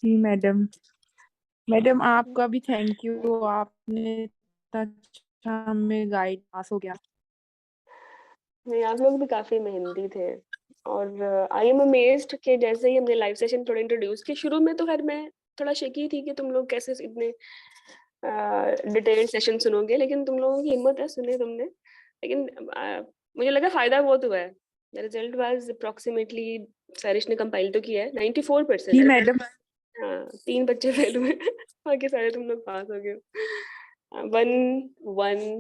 जी madam. Madam आपका भी thank you, आपने इतना अच्छा हमें गाइड पास हो गया। नहीं, आप लोग भी काफी मेहनती थे। और आई एम अमेज्ड कि जैसे ही हमने लाइव सेशन थोड़ा इंट्रोड्यूस किया, शुरू में तो खैर मैं थोड़ा शेकी थी कि तुम लोग कैसे इतने डिटेल्ड सेशन सुनोगे, लेकिन तुम लोगों की हिम्मत है, सुने तुमने। लेकिन मुझे लगा फायदा बहुत हुआ है। द रिजल्ट वाज अप्रोक्सीमेटली, सारिश ने कंपाइल तो किया है, 94%। जी मैडम। हाँ, 3 बच्चे फेल हुए बाकी सारे तुम लोग पास हो गए हो। 112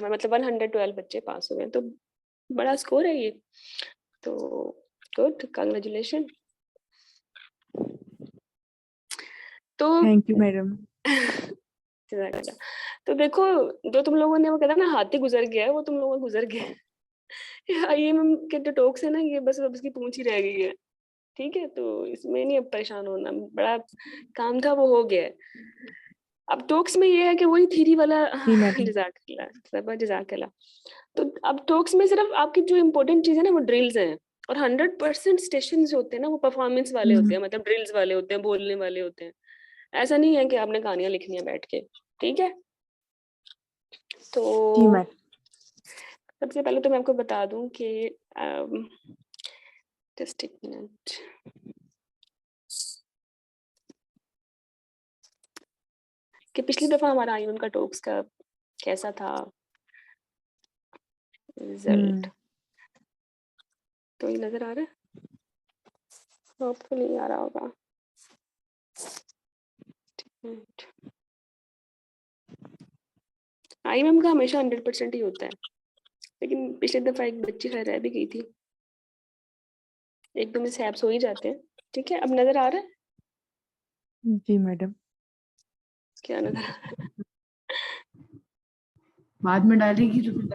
मतलब 112 बच्चे पास हुए हैं, तो बड़ा स्कोर है ये। तो गुड, कांग्रेचुलेशन। तो थैंक यू मैडम। जज़ाकल्लाह। तो देखो, जो तुम लोगों ने वो कहता ना हाथी गुजर गया है, वो तुम लोगों का गुजर गया है। ये के जो टोक्स है ना, ये बस अब इसकी पूंछ ही रह गई है। ठीक है, तो इसमें नहीं अब परेशान होना, बड़ा काम था वो हो गया है। अब टोक्स में ये है कि वही थ्योरी वाला जी मैडम। जज़ाकल्लाह। तो अब टोक्स में सिर्फ आपकी जो इम्पोर्टेंट चीज है ना वो ड्रिल्स हैं, और 100% स्टेशन जो होते हैं ना वो परफॉर्मेंस वाले होते हैं, मतलब ड्रिल्स वाले होते हैं, बोलने वाले होते हैं। ऐसा नहीं है कि आपने कहानियां लिखनी है बैठ के। ठीक है, तो जी मैडम। सबसे पहले तो मैं आपको बता दूं कि जस्ट एक मिनट, कि पिछली दफा हमारा आईएम का टोक्स का कैसा था रिजल्ट। तो ये नजर आ रहा है आपको, नहीं आ रहा होगा। आईएम का हमेशा 100% ही होता है, लेकिन पिछली दफा एक बच्ची खैर रह भी गई थी, एक दो में सैप्स हो ही जाते हैं। ठीक है, अब नजर आ रहा है, जी मैडम। क्या नजर आ रहा बाद में डालेगी तो है?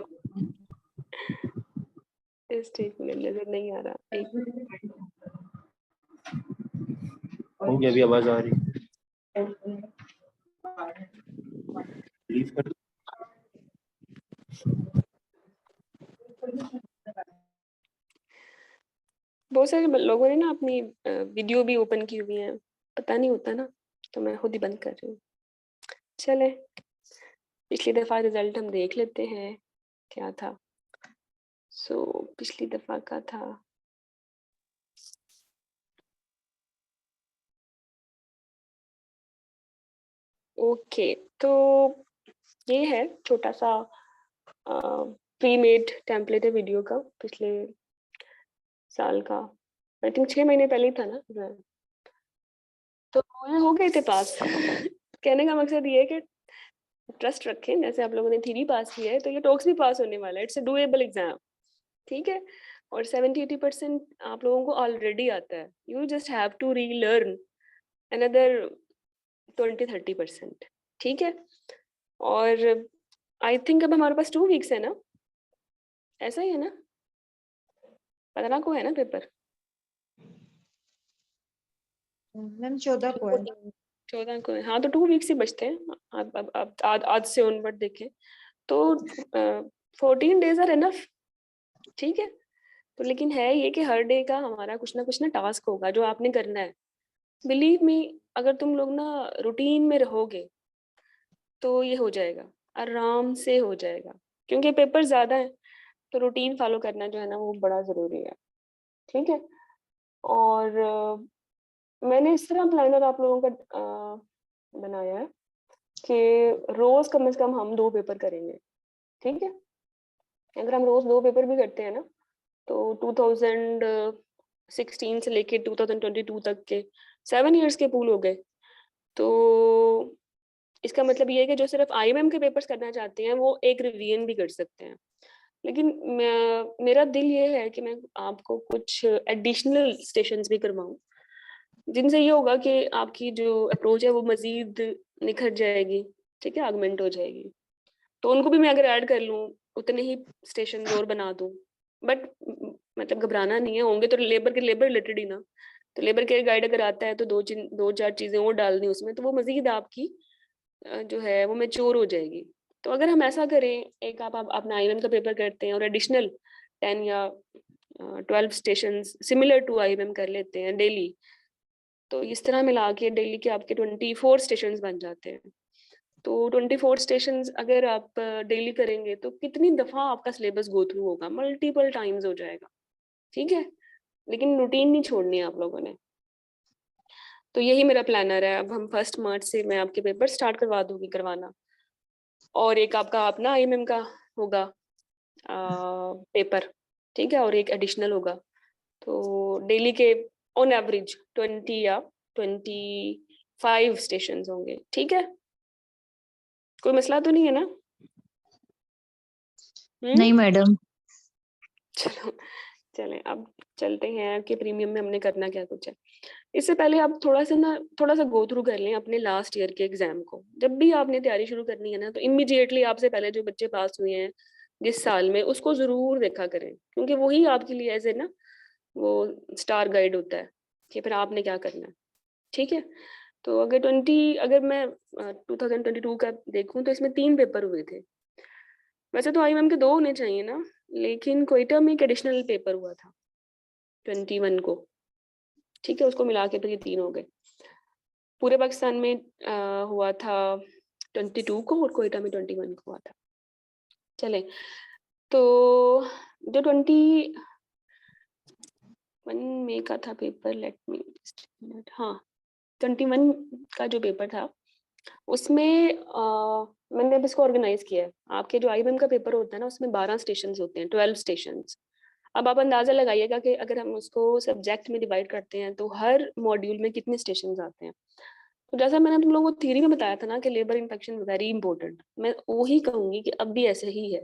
इस ठीक में नजर नहीं आ रहा, एक हो गया, अभी आवाज आ रही लीव कर दो। बहुत सारे लोगों ने ना अपनी वीडियो भी ओपन की हुई है, पता नहीं होता ना, तो मैं खुद ही बंद कर रही हूँ। चले, पिछली दफा रिजल्ट हम देख लेते हैं क्या था। सो पिछली दफा का था ओके। तो ये है छोटा सा प्री मेड टेम्पलेट है वीडियो का, पिछले साल का, आई थिंक 6 महीने पहले ही था ना exam। तो ये हो गए थे पास। कहने का मकसद ये है कि ट्रस्ट रखें, जैसे आप लोगों ने थ्योरी पास किया है तो ये टॉक्स भी पास होने वाला है, इट्स अ डूएबल एग्जाम। ठीक है, और 70-80% आप लोगों को ऑलरेडी आता है, you just have to relearn another 20-30%। ठीक है, और आई थिंक अब हमारे पास 2 वीक्स है ना, ऐसा ही है ना, 15 को है ना पेपर। मैम 14 को है। 14 को है, हाँ, तो 2 वीक्स ही बचते हैं। अब आज से ऑनवर्ड देखें तो 14 days आर इनफ। ठीक है, तो लेकिन है ये कि हर डे का हमारा कुछ ना टास्क होगा जो आपने करना है। बिलीव मी, अगर तुम लोग ना रूटीन में रहोगे तो ये हो जाएगा, आराम से हो जाएगा, क्योंकि पेपर ज्यादा है, तो रूटीन फॉलो करना जो है ना वो बड़ा जरूरी है। ठीक है, और मैंने इस तरह प्लानर आप लोगों का बनाया है कि रोज कम से कम हम 2 पेपर करेंगे। ठीक है, अगर हम रोज 2 पेपर भी करते हैं ना, तो 2016 से लेके 2022 तक के 7 years के पूल हो गए। तो इसका मतलब ये है कि जो सिर्फ आईएमएम के पेपर्स करना चाहते हैं वो एक रिवीजन भी कर सकते हैं। लेकिन मेरा दिल ये है कि मैं आपको कुछ एडिशनल स्टेशंस भी करवाऊं, जिनसे ये होगा कि आपकी जो अप्रोच है वो मजीद निखर जाएगी। ठीक है, आगमेंट हो जाएगी। तो उनको भी मैं अगर ऐड कर लूँ, उतने ही स्टेशन और बना दूँ, बट मतलब घबराना नहीं है, होंगे तो लेबर रिलेटेड ही ना। तो लेबर केयर गाइड अगर आता है तो दो चार चीजें और डालनी उसमें, तो वो मजीद आपकी जो है वो मैच्योर हो जाएगी। तो अगर हम ऐसा करें, एक आप अपना आईएमएम का पेपर करते हैं और एडिशनल 10 या 12 स्टेशन सिमिलर टू IMM कर लेते हैं डेली, तो इस तरह मिला के डेली के आपके 24 स्टेशन बन जाते हैं। तो 24 स्टेशन अगर आप डेली करेंगे तो कितनी दफा आपका सिलेबस गो थ्रू होगा, मल्टीपल टाइम्स हो जाएगा, ठीक है। लेकिन रूटीन नहीं छोड़नी है आप लोगों ने। तो यही मेरा प्लानर है। अब हम 1 मार्च से मैं आपके पेपर स्टार्ट करवा दूंगी करवाना, और एक आपका अपना IMM का होगा पेपर, ठीक है, और एक एडिशनल होगा। तो डेली के ऑन एवरेज 20 या 25 स्टेशन होंगे, ठीक है। कोई मसला तो नहीं है ना? नहीं मैडम। चलो चलें, अब चलते हैं कि प्रीमियम में हमने करना क्या कुछ है। इससे पहले आप थोड़ा सा गो थ्रू कर लें अपने लास्ट ईयर के एग्जाम को। जब भी आपने तैयारी शुरू करनी है ना, तो इमीडिएटली आपसे पहले जो बच्चे पास हुए हैं जिस साल में, उसको जरूर देखा करें, क्योंकि वही आपके लिए ऐसे ना वो स्टार गाइड होता है कि फिर आपने क्या करना है, ठीक है। तो अगर मैं 2022 का देखूं तो इसमें 3 पेपर हुए थे। वैसे तो IMM के 2 होने चाहिए ना, लेकिन क्वेटा में एक एडिशनल पेपर हुआ था 21 को, ठीक है, उसको मिला के फिर ये 3 हो गए। पूरे पाकिस्तान में हुआ था 22 को और क्वेटा में 21 को हुआ था। चले, तो जो 21 मई का था पेपर, लेट मी हाँ 21 का जो पेपर था उसमें मैंने अब इसको ऑर्गेनाइज किया है। आपके जो IMM का पेपर होता है ना, उसमें 12 स्टेशन होते हैं, 12 स्टेशन। अब आप अंदाजा लगाइएगा कि अगर हम उसको सब्जेक्ट में डिवाइड करते हैं तो हर मॉड्यूल में कितने स्टेशन आते हैं। तो जैसा मैंने तुम लोगों को थ्योरी में बताया था ना कि लेबर इन्फेक्शन वेरी इंपॉर्टेंट, मैं वही कहूंगी कि अब भी ऐसे ही है,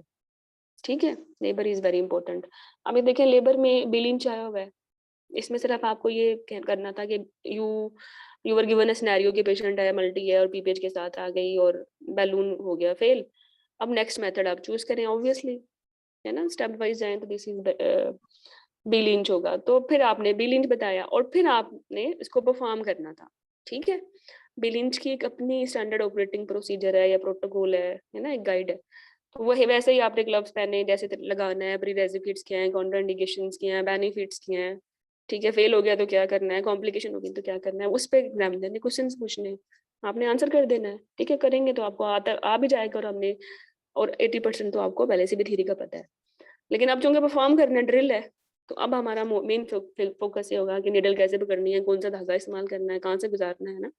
ठीक है। Labour is very important. अब ये देखें, लेबर में बिलिंच आया हुआ है, इसमें सिर्फ आपको ये करना था कि you were given a scenario कि पेशेंट है, मल्टी है और PPH के साथ आ गई और बैलून हो गया फेल। अब नेक्स्ट मेथड आप चूज करें, ऑब्वियसली है ना, स्टेप वाइज जाएं तो दिस इज बी लिंच होगा। तो फिर आपने बी लिंच बताया और फिर आपने इसको परफॉर्म करना था, ठीक है। बी लिंच की एक अपनी स्टैंडर्ड ऑपरेटिंग प्रोसीजर है या प्रोटोकॉल है ना, एक गाइड है। तो वही वैसे ही आपने ग्लव्स पहने जैसे लगाना है, प्री रेजिकेट्स क्या है, काउंटर इंडिकेशंस क्या है, बेनिफिट्स क्या है, ठीक है। फेल हो गया तो क्या करना है, कॉम्प्लिकेशन होगी तो क्या करना है, उस पर एग्जामिनर ने क्वेश्चंस पूछने हैं, आपने आंसर कर देना है, ठीक है। करेंगे तो आपको आता आ भी जाएगा, और 80% तो आपको पहले से भी थ्योरी का पता है। लेकिन अब चूंकि परफॉर्म करना ड्रिल है, तो अब हमारा मेन फोकस ये होगा कि निडल कैसे पकड़नी है, कौन सा धागा इस्तेमाल करना है, कहाँ से गुजारना है ना।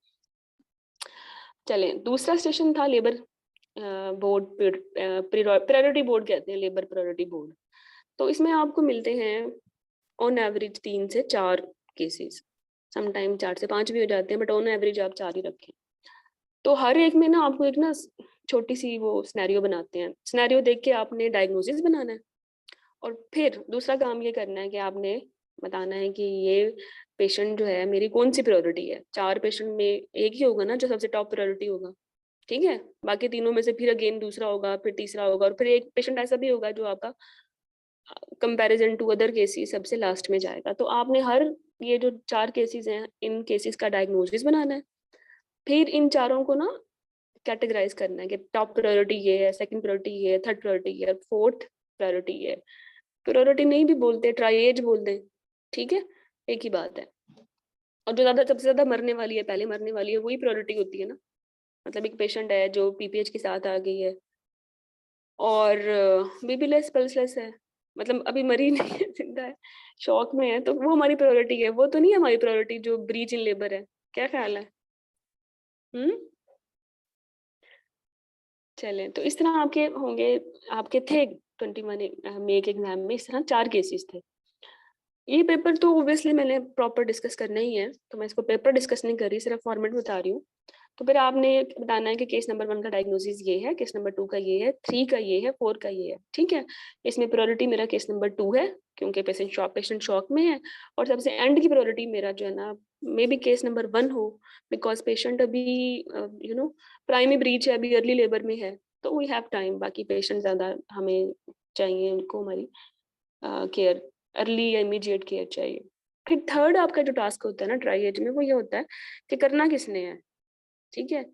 चलें, दूसरा स्टेशन था लेबर बोर्ड, प्रायोरिटी बोर्ड कहते हैं, लेबर प्रायोरिटी बोर्ड। तो इसमें आपको मिलते हैं ऑन एवरेज 3 से 4 केसेस, समटाइम 4 से 5 भी हो जाते हैं, बट ऑन एवरेज आप 4 ही रखें। तो हर एक में ना आपको एक ना छोटी सी वो सिनेरियो बनाते हैं, सिनेरियो देख के आपने डायग्नोसिस बनाना है, और फिर दूसरा काम ये करना है कि आपने बताना है कि ये पेशेंट जो है मेरी कौन सी प्रायोरिटी है। 4 पेशेंट में एक ही होगा ना जो सबसे टॉप प्रायोरिटी होगा, ठीक है। बाकी तीनों में से फिर अगेन दूसरा होगा, फिर तीसरा होगा, और फिर एक पेशेंट ऐसा भी होगा जो आपका कंपैरिजन टू अदर केसेस सबसे लास्ट में जाएगा। तो आपने हर ये जो 4 केसेस हैं, इन केसेस का डायग्नोसिस बनाना है, फिर इन चारों को ना कैटेगराइज करना है कि टॉप प्रायोरिटी ये है, सेकंड प्रायोरिटी ये है, थर्ड प्रायोरिटी ये है, फोर्थ प्रायोरिटी ये है। प्रायोरिटी नहीं भी बोलते, ट्राइएज बोल दें, ठीक है, एक ही बात है। और जो सबसे ज्यादा मरने वाली है, पहले मरने वाली है, वही प्रायोरिटी होती है ना। मतलब एक पेशेंट है जो PPH के साथ आ गई है और BPLS पल्सलेस है, मतलब अभी मरी नहीं है, जिंदा है, शॉक में है, तो वो हमारी प्रायोरिटी है। वो तो नहीं है हमारी प्रायोरिटी जो ब्रीच इन लेबर है। क्या ख्याल है? चलें, तो इस तरह आपके होंगे, आपके थे 21 मई के एग्जाम में इस तरह 4 केसेस थे। ये पेपर तो ऑब्वियसली मैंने प्रॉपर डिस्कस करना ही है, तो मैं इसको पेपर डिस्कस नहीं कर रही, सिर्फ फॉर्मेट बता रही हूँ। तो फिर आपने बताना है कि केस नंबर 1 का डायग्नोसिस ये है, केस नंबर 2 का ये है, 3 का ये है, 4 का ये है, ठीक है। इसमें प्रायोरिटी मेरा केस नंबर 2 है क्योंकि पेशेंट शॉक में है, और सबसे एंड की प्रायोरिटी मेरा जो है ना, मे बी केस नंबर 1 हो, बिकॉज पेशेंट अभी प्राइमरी ब्रीच है, अभी अर्ली लेबर में है, तो वी हैव टाइम। बाकी पेशेंट ज़्यादा हमें चाहिए, उनको हमारी केयर, अर्ली या इमीडिएट केयर चाहिए। फिर थर्ड आपका जो टास्क होता है ना ट्राई एज में, वो ये होता है कि करना किसने है, ठीक है।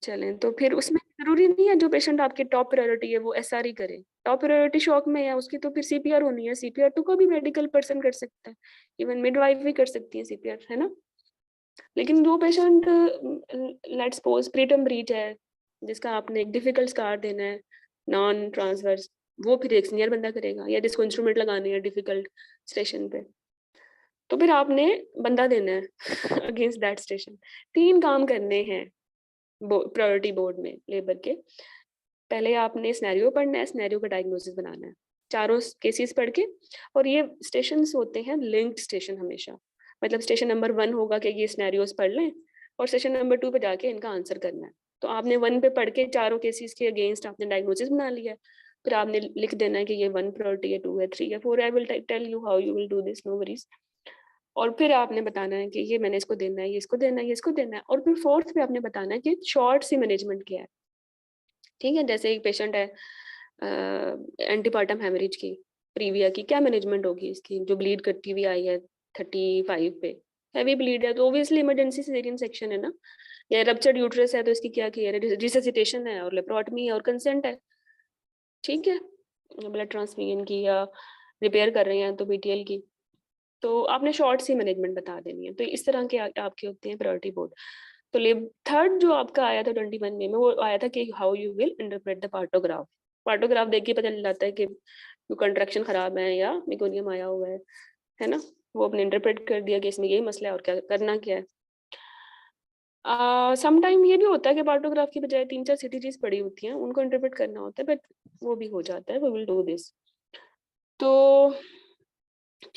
चलें तो फिर उसमें जरूरी नहीं है जो पेशेंट आपकी टॉप प्रायोरिटी है वो एसआर ही करे। टॉप प्रायोरिटी शॉक में है उसकी तो फिर सीपीआर होनी है। सीपीआर टू को भी मेडिकल पर्सन कर सकता है, इवन मिडवाइफ भी कर सकती है सीपीआर, है ना। लेकिन जो patient let's suppose preterm breach है, जिसका आपने एक डिफिकल्ट स्कार देना है नॉन ट्रांसवर्स, वो फिर एक सीनियर बंदा करेगा। या जिसको इंस्ट्रूमेंट लगाने हैं डिफिकल्ट स्टेशन पे, तो फिर आपने बंदा देना है अगेंस्ट दैट स्टेशन। 3 काम करने हैं प्रायोरिटी बोर्ड में लेबर के। पहले आपने सिनेरियो पढ़ना है, सिनेरियो का डायग्नोसिस बनाना है, चारों केसेस पढ़ के। और ये स्टेशन होते हैं लिंक्ड स्टेशन हमेशा, मतलब स्टेशन नंबर 1 होगा कि ये सिनेरियोस पढ़ लें, और स्टेशन नंबर 2 पे जाके इनका आंसर करना है। तो आपने 1 पे पढ़ के चारों केसेस के अगेंस्ट आपने डायग्नोसिस बना लिया है। फिर आपने लिख देना है कि ये 1 प्रायोरिटी है, 2 है, 3 है, 4 I will tell you how you will do this, no worries. और फिर आपने बताना है कि ये मैंने इसको देना है, ये इसको देना है, ये इसको देना है। और फिर 4th पे आपने बताना है कि शॉर्ट सी मैनेजमेंट क्या है। ठीक है, जैसे एक पेशेंट है एंटीपार्टम हेमरेज की, प्रीविया की, क्या मैनेजमेंट होगी इसकी, जो ब्लीड करती हुई आई है 35 पे, हैवी ब्लीड है तो ऑब्वियसली इमरजेंसी सिजेरियन सेक्शन है ना। या रप्चर्ड यूट्रस है तो इसकी क्या केयर है, रिससिटेशन है और लेप्रोटमी है और कंसेंट है। ठीक है, ब्लड ट्रांसफ्यूजन की या रिपेयर कर रहे हैं तो बीटीएल की। तो आपने शॉर्ट सी मैनेजमेंट बता देनी है। तो इस तरह के आपके होते हैं प्रायोरिटी बोर्ड। तो थर्ड जो आपका आया था 21 में वो आया था कि how you will interpret the partograph. Partograph देख के पता चल जाता है कि कंट्रैक्शन खराब है या मेकोनियम आया हुआ है ना। वो अपने इंटरप्रेट कर दिया कि इसमें यही मसला है और क्या करना क्या है। समटाइम ये भी होता है कि पार्टोग्राफ की बजाय 3-4 सिटीज पड़ी होती हैं, उनको इंटरप्रेट करना होता है, बट वो भी हो जाता है, वी विल डू दिस। तो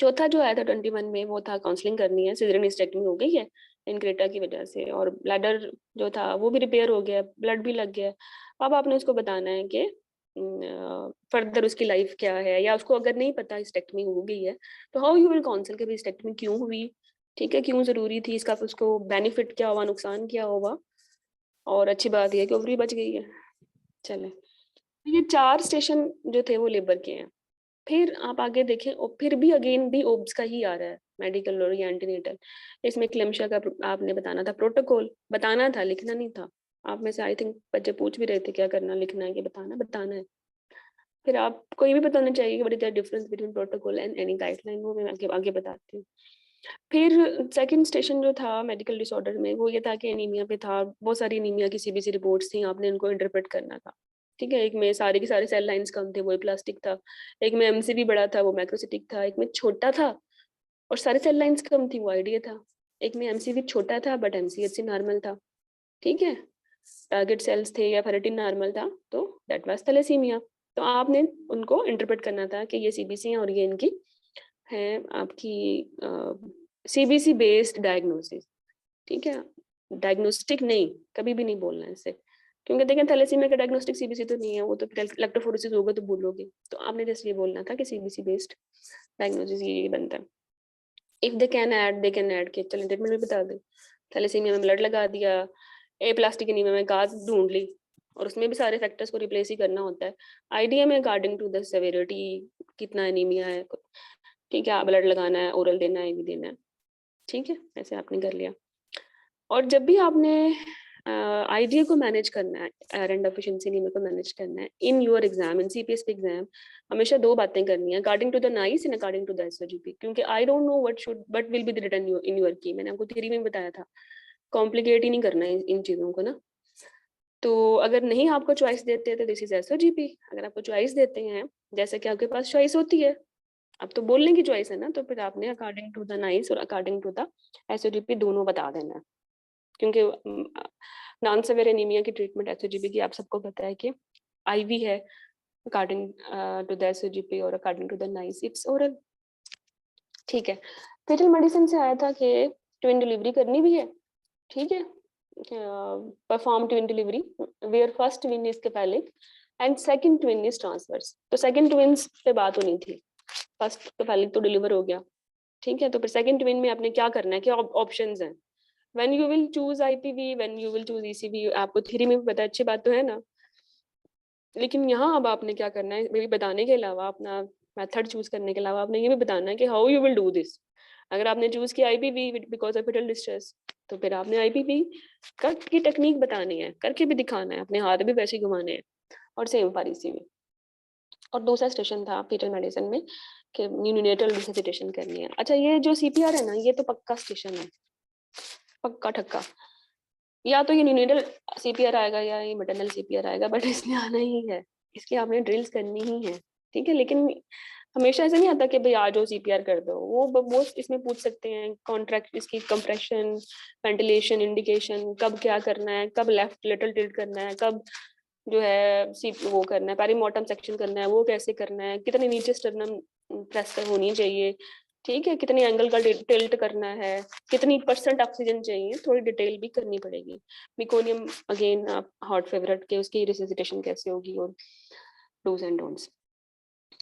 चौथा जो आया था 21 में वो था काउंसलिंग करनी है, सिजेरियन हिस्टेरेक्टमी हो गई है इनक्रेटा की वजह से, और ब्लैडर जो था वो भी रिपेयर हो गया, ब्लड भी लग गया। अब आपने उसको बताना है कि फर्दर उसकी लाइफ क्या है, या उसको अगर नहीं पता हिस्टेरेक्टमी हो गई है तो हाउ यू विल काउंसिल कि हिस्टेरेक्टमी क्यों हुई, ठीक है, क्यों जरूरी थी, इसका उसको बेनिफिट क्या हुआ, नुकसान क्या होगा, और अच्छी बात यह है कि ओवरी बच गई है। चले, ये 4 स्टेशन जो थे वो लेबर के हैं। फिर आप आगे देखें और फिर भी अगेन भी ओब्स का ही आ रहा है, मेडिकल और या एंटीनेटल। इसमें क्लेम्शिया का आपने बताना था, प्रोटोकॉल बताना था, लिखना नहीं था। आप में से आई थिंक बच्चे पूछ भी रहे थे क्या करना, लिखना है कि बताना है। फिर आप कोई भी बताना चाहिए what is the difference between protocol and any guideline, वो मैं आगे बताती हूँ। फिर सेकंड स्टेशन जो था मेडिकल डिसऑर्डर में वो ये था कि एनीमिया पे था, बहुत सारी एनीमिया की सीबीसी रिपोर्ट्स थी, आपने इनको इंटरप्रेट करना था। ठीक है, एक में सारे के सारे सेल लाइंस कम थे, वो प्लास्टिक था। एक में एमसीवी बड़ा था, वो मैक्रोसिटिक था। एक में छोटा था और सारे सेल लाइंस कम थी, वो आईडिया था। एक में एमसीवी छोटा था बट एमसीएचसी नॉर्मल था। ठीक है, टारगेट सेल्स थे या फेरेटिन नॉर्मल था, तो दैट वाज थैलेसीमिया। तो आपने उनको इंटरप्रेट करना था कि ये सीबीसी है और ये इनकी है आपकी सीबीसी बेस्ड डायग्नोसिस। ठीक है, डायग्नोस्टिक नहीं, कभी भी नहीं बोलना है इससे, क्योंकि देखें थैलेसीमिया का डायग्नोस्टिक सीबीसी तो नहीं है, वो तो इलेक्ट्रोफोरेसिस होगा तो बोलोगे। तो आपने जैसे ये बोलना था कि सीबीसी बेस्ड डायग्नोसिस ये बनता है। If they can add they can add के चलें ट्रीटमेंट भी बता दे। थैलेसीमिया में ब्लड लगा दिया, ए प्लास्टिक एनीमिया में गाज ढूंढ ली, और उसमें भी सारे फैक्टर्स को रिप्लेस ही करना होता है। आईडीएम में अकॉर्डिंग टू द सेवेरिटी कितना एनीमिया है, ठीक है, ब्लड लगाना है, ओरल देना है, भी देना है। ठीक है, ऐसे आपने कर लिया। और जब भी आपने आईडीए को मैनेज करना है, आयरन डेफिशिएंसी एनीमिया को मैनेज करना है in your exam, in CPS exam, हमेशा 2 बातें करनी है, according to the NICE and according to the SOGP. क्योंकि I don't know what will be the written in your key, मैंने आपको थ्योरी में बताया था, कॉम्प्लिकेट ही नहीं करना है इन चीजों को ना। तो अगर नहीं आपको चॉइस देते हैं तो दिस इज एसओजीपी। अगर आपको चॉइस देते हैं, जैसे कि आपके पास चॉइस होती है, अब तो बोलने की चॉइस है ना, तो फिर आपने अकॉर्डिंग टू द नाइस और अकॉर्डिंग टू द एसओजीपी दोनों बता देना है। क्योंकि नॉन सेवियर एनीमिया की ट्रीटमेंट एसओजीपी की आप सबको पता है कि आईवी है, अकॉर्डिंग टू द एसओजीपी, और according to the NICE it's oral. ठीक है, फेटल मेडिसिन से आया था कि ट्विन डिलीवरी करनी भी है। ठीक है, perform twin delivery where first twin is cephalic and second twin is transverse. तो सेकंड ट्विन्स पे बात होनी थी, फर्स्ट केफालिक तो डिलीवर हो गया। ठीक है, तो फिर सेकंड ट्विन में आपने क्या करना है, क्या ऑप्शंस हैं। When you will choose IPV, when you will choose ECV, आपको थ्योरी में भी पता है, अच्छी बात तो है ना। लेकिन यहाँ अब आपने क्या करना है, मेरी बताने के अलावा, अपना मेथड चूज करने के अलावा आपने ये भी बताना है कि how you will do this. अगर आपने चूज किया IPV because of fetal distress, तो फिर आपने IPV की टेक्निक बतानी है, करके भी दिखाना है, अपने हाथ भी वैसे ही घुमाने हैं, और सेम फॉर ECV। और दूसरा स्टेशन था फीटल मेडिसिन में कि न्यूनेटल रिससिटेशन करनी है। अच्छा, ये जो CPR है ना, ये तो पक्का स्टेशन है, पक्का ठक्का। या तो ये न्यूनेटल CPR आएगा या ये मैटरनल CPR आएगा, बट इसमें आना ही है, इसकी आपने ड्रिल्स करनी ही है, ठीक है। लेकिन हमेशा ऐसा नहीं आता कि भाई आ जाओ CPR कर दो, वो इसमें पूछ सकते हैं कॉन्ट्रैक्ट, इसकी कंप्रेशन, वेंटिलेशन, इंडिकेशन, कब क्या करना है, कब लेफ्ट लेटरल टिल्ट करना है, कब जो है वो करना है पेरीमोटम सेक्शन करना है, वो कैसे करना है, कितने नीचे स्टर्नम प्रेस कर होनी चाहिए, ठीक है, कितने एंगल का टिल्ट करना है, कितनी % ऑक्सीजन चाहिए, थोड़ी डिटेल भी करनी पड़ेगी। मेकोनियम अगेन आप हॉट फेवरेट के, उसकी रिससिटेशन कैसे होगी, और डूज एंड डोंट्स।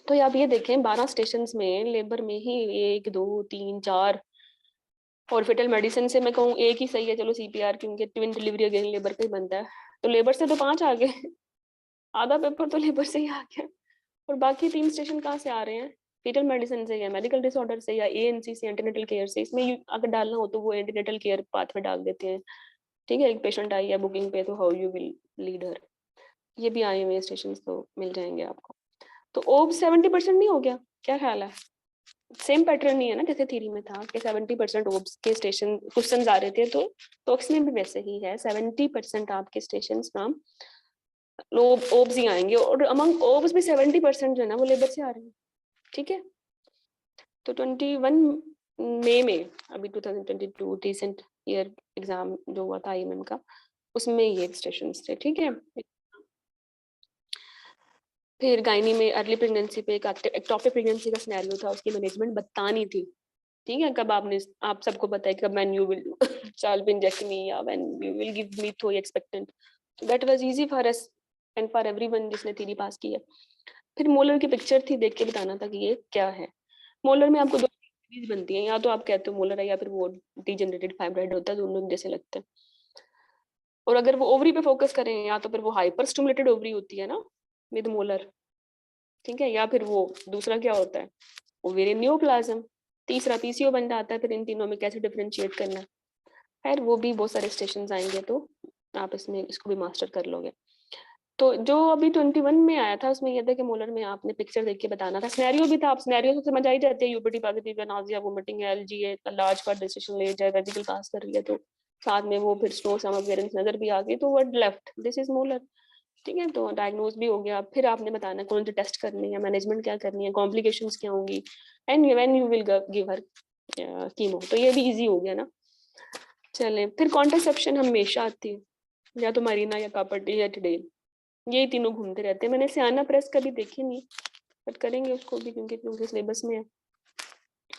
तो आप ये देखें 12 स्टेशंस में लेबर में ही 1 2 3 4, और फेटल मेडिसिन से मैं कहूँ एक ही सही है, चलो CPR, क्योंकि ट्विन डिलीवरी अगेन लेबर पे ही बनता है, तो लेबर से तो 5 आ गए, आधा पेपर तो लेबर से ही आ गया, और बाकी 3 स्टेशन कहाँ से आ रहे हैं? फीटल मेडिसिन से, या मेडिकल डिसऑर्डर से, या ANC से, एंटीनेटल केयर से। इसमें अगर डालना हो तो वो एंटीनेटल केयर पाथ में डाल देते हैं, ठीक है। एक पेशेंट आई है बुकिंग पे, तो हाउ यू विल लीड हर, ये भी आए हुए स्टेशन तो मिल जाएंगे आपको। तो OB 70% नहीं हो गया? क्या ख्याल है? सेम पैटर्न नहीं है ना जैसे थ्योरी में था कि 70% OBS के स्टेशन क्वेश्चन आ रहे थे, तो टॉक्स में भी वैसे ही है, 70% आपके स्टेशन फ्रॉम OBS ही आएंगे, और अमंग OBS भी 70% जो है ना वो लेबर से आ रहे हैं, ठीक है। तो 21 मई में अभी 2022 रिसेंट ईयर एग्जाम जो हुआ था IMM का, उसमें ये स्टेशन थे, ठीक है। फिर गायनी में अर्ली प्रेगनेंसी पे एक एक्टोपिक प्रेगनेंसी का सिनेरियो था, उसकी मैनेजमेंट बतानी थी, ठीक है। कब आपने, आप सबको पता है कब व्हेन यू विल चाइल्ड इंजेक्टमी या when you will give me through expectant, that was easy for us and for everyone जिसने थ्योरी पास की है। फिर मोलर की पिक्चर थी, देख के बताना था कि ये क्या है। मोलर में आपको 2 चीज बनती है, या तो आप कहते हो मोलर है, या फिर वो डीजेनरेटेड फाइब्रॉइड होता है, दोनों जैसे लगते हैं। और अगर वो ओवरी पे फोकस करें, या तो फिर वो हाइपर स्टिमुलेटेड ओवरी होती है ना विद मोलर, ठीक है, या फिर वो दूसरा क्या होता है ओवेरियन नियोप्लाज्म, तीसरा PCO बन जाता है। फिर इन तीनों में कैसे डिफरेंशिएट करना है, खैर वो भी बहुत सारे स्टेशंस आएंगे, तो आप इसमें इसको भी मास्टर कर लोगे। तो जो अभी 21 में आया था उसमें यह था कि मोलर में आपने पिक्चर देख के बताना था, सिनेरियो भी था, आप सिनेरियो से समझ आई जाते हैं, UPT पॉजिटिव है, नाजिया, वोमिटिंग है, LGA लार्ज का डिसीजन ले जाए, वेजिकल पास कर रही है, तो साथ में वो फिर स्नो समक वेरेंस नजर भी आ गई, तो word left, this is molar, ठीक है। तो डायग्नोज भी हो गया। फिर आपने बताना कौन से टेस्ट करनी है, मैनेजमेंट क्या करनी है, कॉम्प्लिकेशंस क्या होंगी, and when you will give her chemo, तो ये भी इजी हो गया ना। चलें, फिर कॉन्ट्रासेप्शन हमेशा आती है, या तो मरीना या कापटी या टिडेल, ये तीनों घूमते रहते हैं। मैंने सियाना प्रेस कभी देखी नहीं, बट करेंगे उसको भी क्योंकि सिलेबस में है।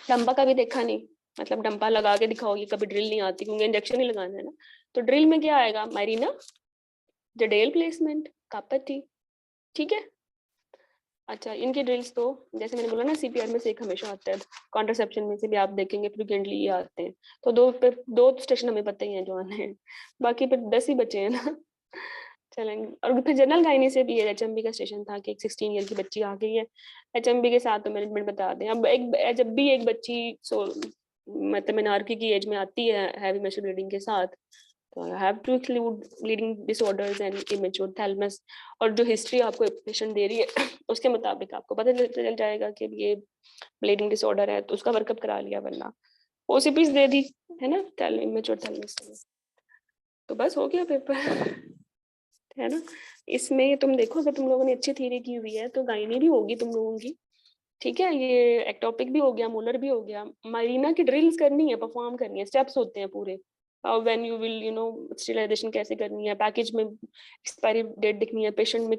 डंपा का भी देखा नहीं, मतलब डंपा लगा के दिखाओ, ये कभी ड्रिल नहीं आती क्योंकि इंजेक्शन ही लगाना है ना। तो ड्रिल में क्या आएगा, मरीना, जडेल प्लेसमेंट, कापटी, ठीक है। अच्छा, इनके ड्रिल्स तो जैसे मैंने बोला ना CPR में से एक हमेशा आता है, कॉन्ट्रासेप्शन में से भी आप देखेंगे फ्रिक्वेंटली ये आते हैं। तो दो स्टेशन हमें पता ही है जो आने हैं, बाकी फिर 10 ही बचे हैं ना। चलेंगे। और फिर जनरल गायनी से भी HMB का स्टेशन था कि एक 16 ईयर की बच्ची आ गई है, HMB के साथ तो मैनेजमेंट बता दें। अब जब भी एक बच्ची मतलब मेनार्की की एज में आती है हैवी मेशर ब्लीडिंग के साथ, तो I have to include bleeding disorders and immature thalamus, और जो हिस्ट्री आपको पेशेंट दे रही है उसके मुताबिक आपको पता चल जाएगा कि ये ब्लीडिंग डिसऑर्डर है, तो उसका वर्कअप करा लिया, वरना OCPs दे दी है ना, इमेच्योर थैलेमस, तो बस हो गया पेपर है ना। इसमें तुम देखो, अगर तुम लोगों ने अच्छी थ्योरी की हुई है तो गायनी भी होगी तुम लोगों की, ठीक है। ये एक्टोपिक भी हो गया, मोलर भी हो गया, मरीना की ड्रिल्स करनी है, परफॉर्म करनी है, स्टेप्स होते हैं पूरे, व्हेन यू विल स्टेरिलाइजेशन कैसे करनी है, पैकेज में एक्सपायरी डेट दिखनी है, पेशेंट में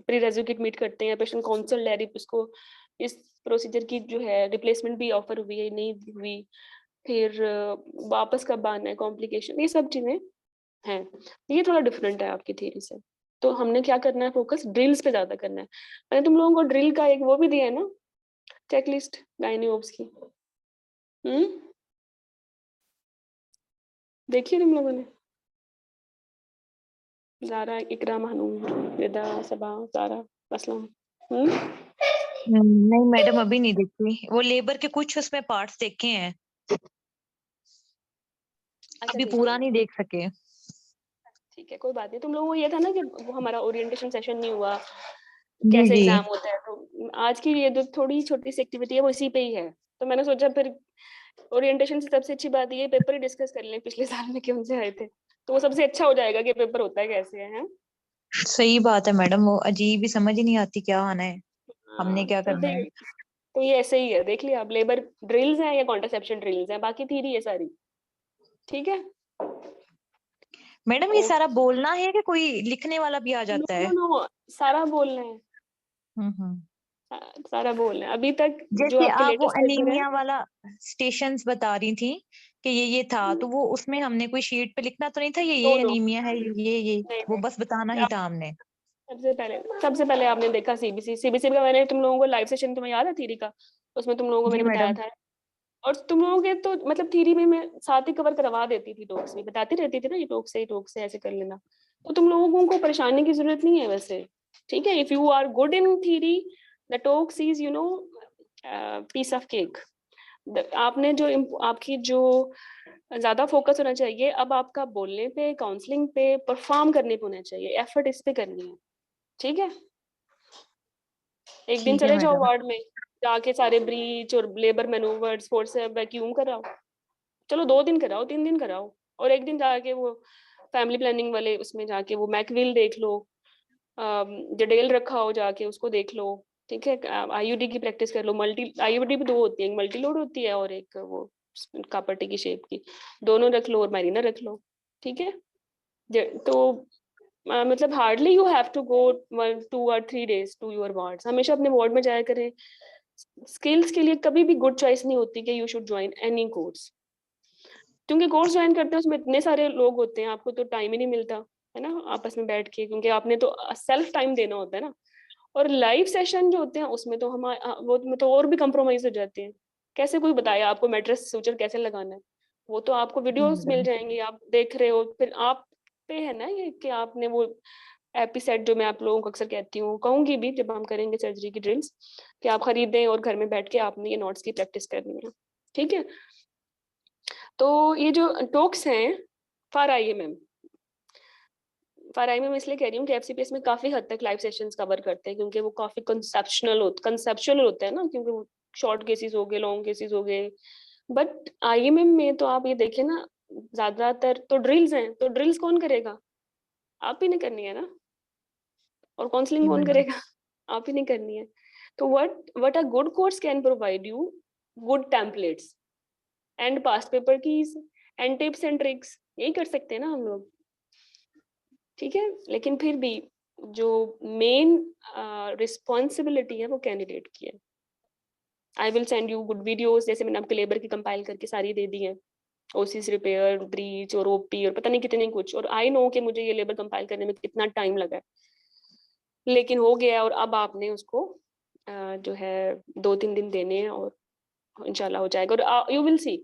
प्री रेजुकेट मीट करते हैं, पेशेंट काउंसिल ले रही, उसको इस प्रोसीजर की जो है रिप्लेसमेंट भी ऑफर हुई है नहीं हुई, फिर वापस कब आना है, कॉम्प्लिकेशन, ये सब चीजें है। ये थोड़ा डिफरेंट है आपकी थ्योरी से। तो हमने क्या करना है, फोकस ड्रिल्स पे ज्यादा करना है। मैंने तुम लोगों को ड्रिल का एक वो भी दिया है ना, चेकलिस्ट गायनी ओब्स की, देखिए तुम लोगों ने, ज़ारा, इकरा, मानूम, विदा, सबा, ज़ारा, असलम, नहीं मैडम अभी नहीं देखी, वो लेबर के कुछ उसमें पार्ट्स देखे हैं, अच्छा अभी ठीक पूरा है, नहीं देख सके। ठीक है, कोई बात नहीं। तुम लोगों को ये था ना कि वो हमारा ओरिएंटेशन सेशन नहीं हुआ, जी कैसे जी। एग्जाम होता है, तो आज की ये जो थोड़ी छोटी सी एक्टिविटी है वो इसी पे ही है। तो मैंने सोचा फिर ओरिएंटेशन से सबसे अच्छी बात ये पेपर ही डिस्कस कर लें पिछले साल में क्यों से आए थे, तो वो सबसे अच्छा हो जाएगा कि पेपर होता है कैसे है। सही बात है मैडम, वो अजीब ही, समझ ही नहीं आती क्या आना है, हमने हाँ क्या तो करना है। तो ये ऐसे ही है, देख लिया आप, लेबर ड्रिल्स हैं या कॉन्ट्रासेप्शन ड्रिल्स हैं, बाकी थ्योरी है सारी। ठीक है। मैडम ये सारा बोलना है कि कोई लिखने वाला भी आ नो जाता नो है? नो, सारा बोलना है, हम्म। सारा बोलना है अभी तक जो जैसे आपके आप वो लेटेस्ट पेपर है। एनीमिया वाला स्टेशंस बता रही थी कि ये था, तो वो उसमें हमने कोई शीट पे लिखना तो नहीं था नो ये नो, एनीमिया है, ये नहीं वो नहीं, बस बताना ही था हमने? सबसे पहले आपने देखा सीबीसी का, मैंने तुम लोगों को लाइव सेशन तुम्हें याद है थ्योरी का, उसमें तुम लोगों को जी मैंने बताया मैडम। था। और तुम लोगों के तो मतलब थ्योरी में मैं साथ ही कवर करवा देती थी, टॉक्स भी बताती रहती थी ना, ये टॉक से ऐसे कर लेना, तो तुम लोगों को परेशानी की जरूरत नहीं है वैसे। ठीक है, if you are good in theory the TOACS is piece of cake. आपने जो आपकी जो ज्यादा फोकस होना चाहिए अब आपका बोलने पे, काउंसलिंग पे, परफॉर्म करने पे होना चाहिए, एफर्ट इस पे करनी है। ठीक है, एक दिन ठीक है चले जाओ मैडम। वार्ड में, जाके सारे ब्रीच और लेबर मैनूवर्स फोर्स वैक्यूम कराओ। चलो 2 दिन कराओ, 3 दिन कराओ, और एक दिन जाके वो फैमिली प्लानिंग वाले उसमें जाके वो मैकविल देख लो, जडेल रखा हो जाके उसको देख लो। ठीक है, आईयूडी की प्रैक्टिस कर लो, मल्टी आईयूडी भी 2 होती है, एक मल्टी लोड होती है और एक वो कापट्टी की शेप की, दोनों रख लो और मैरिना रख लो। ठीक है, तो मतलब hardly you have to go 1 2 और 3 days टू योर वार्ड्स, हमेशा अपने वार्ड में जाया करें। स्किल्स के लिए कभी भी गुड चॉइस नहीं होती कि you should join any course, क्योंकि कोर्स ज्वाइन करते हैं उसमें इतने सारे लोग होते हैं, आपको तो टाइम ही नहीं मिलता है ना आपस में बैठ के, क्योंकि आपने तो सेल्फ टाइम देना होता है ना। और लाइव सेशन जो होते हैं उसमें तो हम वो में तो और भी कंप्रोमाइज हो जाते हैं। कैसे कोई बताया आपको मैट्रेस सूचर कैसे लगाना है, वो तो आपको जी वीडियोस मिल मैडम। जाएंगी, आप देख रहे हो, फिर आप पे है ना ये कि आपने वो एपिसेट जो मैं आप लोगों को अक्सर कहती हूँ, कहूंगी भी जब हम करेंगे सर्जरी की ड्रिल्स, कि आप खरीदें और घर में बैठ के आपने ये नोट्स की प्रैक्टिस करनी है। ठीक है, तो ये जो टॉक्स हैं फॉर आईएमएम, फॉर आईएमएम इसलिए कह रही हूँ कि एफसीपीएस में काफी हद तक लाइव सेशंस कवर करते हैं, क्योंकि वो काफी कंसेप्चुअल होते हैं ना, क्योंकि वो शॉर्ट केसेस हो गए, लॉन्ग केसेस हो गए। बट आईएमएम में तो आप ये देखें ना, ज्यादातर तो ड्रिल्स हैं, तो ड्रिल्स कौन करेगा? आप ही ने करनी है ना, और काउंसलिंग जी कौन मैडम। करेगा? आप ही ने करनी है। तो what a good course can provide you, good templates and past paper keys and tips and tricks, यही कर सकते हैं ना हम लोग। ठीक है, लेकिन फिर भी जो मेन रिस्पॉन्सिबिलिटी है वो कैंडिडेट की है। आई will send you good videos, जैसे मैंने आपके लेबर की कंपाइल करके सारी दे दी है, ओसीस रिपेयर, ब्रीच और ओपी और पता नहीं कितने कुछ, और आई नो कि मुझे ये लेबर कंपाइल करने में कितना टाइम लगा है, लेकिन हो गया। और अब आपने उसको जो है 2-3 दिन देने हैं और इंशाल्लाह हो जाएगा। और यू विल सी,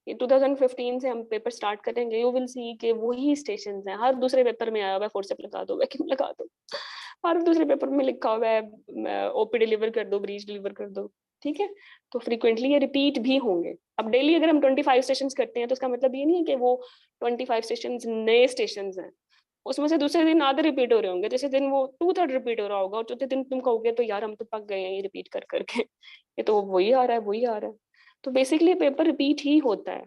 2015 से हम पेपर स्टार्ट करेंगे, यू विल सी कि वही स्टेशन हैं, हर दूसरे पेपर में आया हुआ है फोर्सेप लगा दो, वैक्यूम लगा दो, हर दूसरे पेपर में लिखा हुआ है ओपी डिलीवर कर दो, ब्रीच डिलीवर कर दो। ठीक है, तो फ्रीक्वेंटली ये रिपीट भी होंगे। अब डेली अगर हम 25 स्टेशन करते हैं तो उसका मतलब ये नहीं है कि वो 25 स्टेशन नए स्टेशन हैं, उसमें से दूसरे दिन आधे रिपीट हो रहे होंगे, तीसरे दिन वो 2/3 रिपीट हो रहा होगा, और चौथे दिन तुम कहोगे तो यार हम तो पक गए हैं ये रिपीट कर करके, ये तो वही आ रहा है वही आ रहा है। तो बेसिकली पेपर रिपीट ही होता है।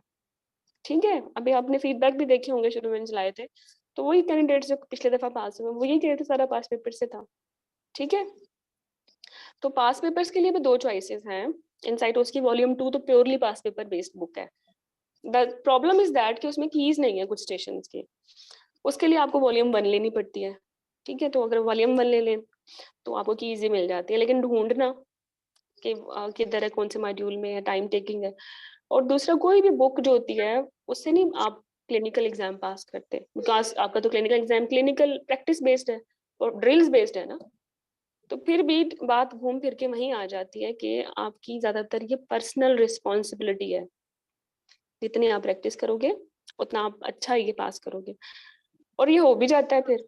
ठीक है, अभी आपने फीडबैक भी देखे होंगे, शुरू में चलाए थे, तो वही कैंडिडेट जो पिछले दफा पास हुए वो यही कह रहे थे सारा पास पेपर से था। ठीक है, तो पास पेपर्स के लिए भी 2 चॉइसेस हैं। इनसाइटोस की वॉल्यूम 2 तो प्योरली पास पेपर बेस्ड बुक है। द प्रॉब्लम इज दैट कि उसमें कीज नहीं है कुछ स्टेशन के, उसके लिए आपको वॉल्यूम 1 लेनी पड़ती है। ठीक है, तो अगर वॉल्यूम 1 ले लें तो आपको की इजी मिल जाती है, लेकिन ढूंढना कि किधर है, कौन से मॉड्यूल में है, टाइम टेकिंग है। और दूसरा, कोई भी बुक जो होती है उससे नहीं आप क्लिनिकल एग्जाम पास करते, बिकॉज आपका तो clinical exam clinical practice based है और ड्रिल्स बेस्ड है ना। तो फिर भी बात घूम फिर के वहीं आ जाती है कि आपकी ज्यादातर ये पर्सनल रिस्पॉन्सिबिलिटी है, जितनी आप प्रैक्टिस करोगे उतना आप अच्छा ये पास करोगे, और ये हो भी जाता है। फिर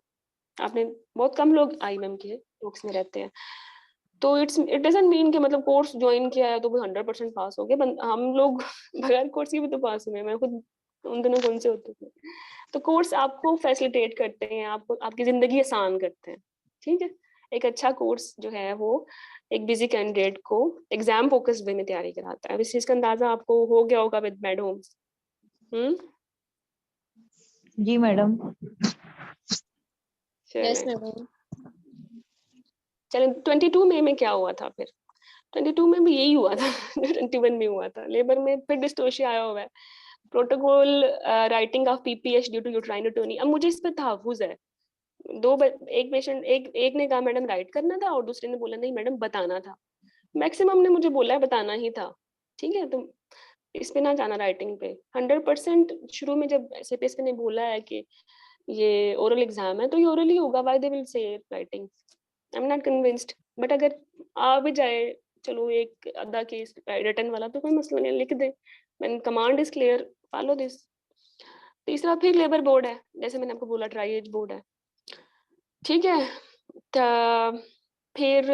आपने बहुत कम लोग आईएमएम के बुक्स में रहते हैं। तो इट डजंट मीन कि मतलब कोर्स ज्वाइन किया है तो वो 100% पास हो गए। हम लोग बगैर कोर्स के भी तो पास हुए, मैं खुद उन दिनों कौन से होते थे। तो कोर्स आपको फैसिलिटेट करते हैं, आपको आपकी जिंदगी आसान करते हैं, ठीक है। एक अच्छा कोर्स जो है वो एक बिजी कैंडिडेट को एग्जाम फोकस्ड वे में तैयारी कराता है। इस चीज का अंदाजा आपको हो गया होगा विद मैड होम्स। जी मैडम। Yes madam. चलें 22 मई में क्या हुआ था फिर? 22 में भी यही हुआ था जो 21 में हुआ था। लेबर में फिर डिस्टोर्शिया आया हुआ है। Protocol writing of PPH due to uterine atony. अब मुझे इस पे तहफ्फुज है। एक पेशेंट एक ने कहा मैडम राइट करना था और दूसरे ने बोला नहीं मैडम बताना था। मैक्सिमम ने मुझे बोला है बताना ही था, ठीक है। तो इस पे ना जाना राइटिंग पे। 100% शुरू में जब सीपीएस ने बोला है कि ये ओरल एग्जाम है तो ये ओरल ही होगा, why they will say writing. I am not convinced. But अगर आ भी जाए चलो एक आधा केस रिटर्न वाला तो कोई मसला नहीं, लिख दे। When command is clear follow this. तीसरा फिर लेबर बोर्ड है, जैसे मैंने आपको बोला ट्राई एज बोर्ड है, ठीक है। फिर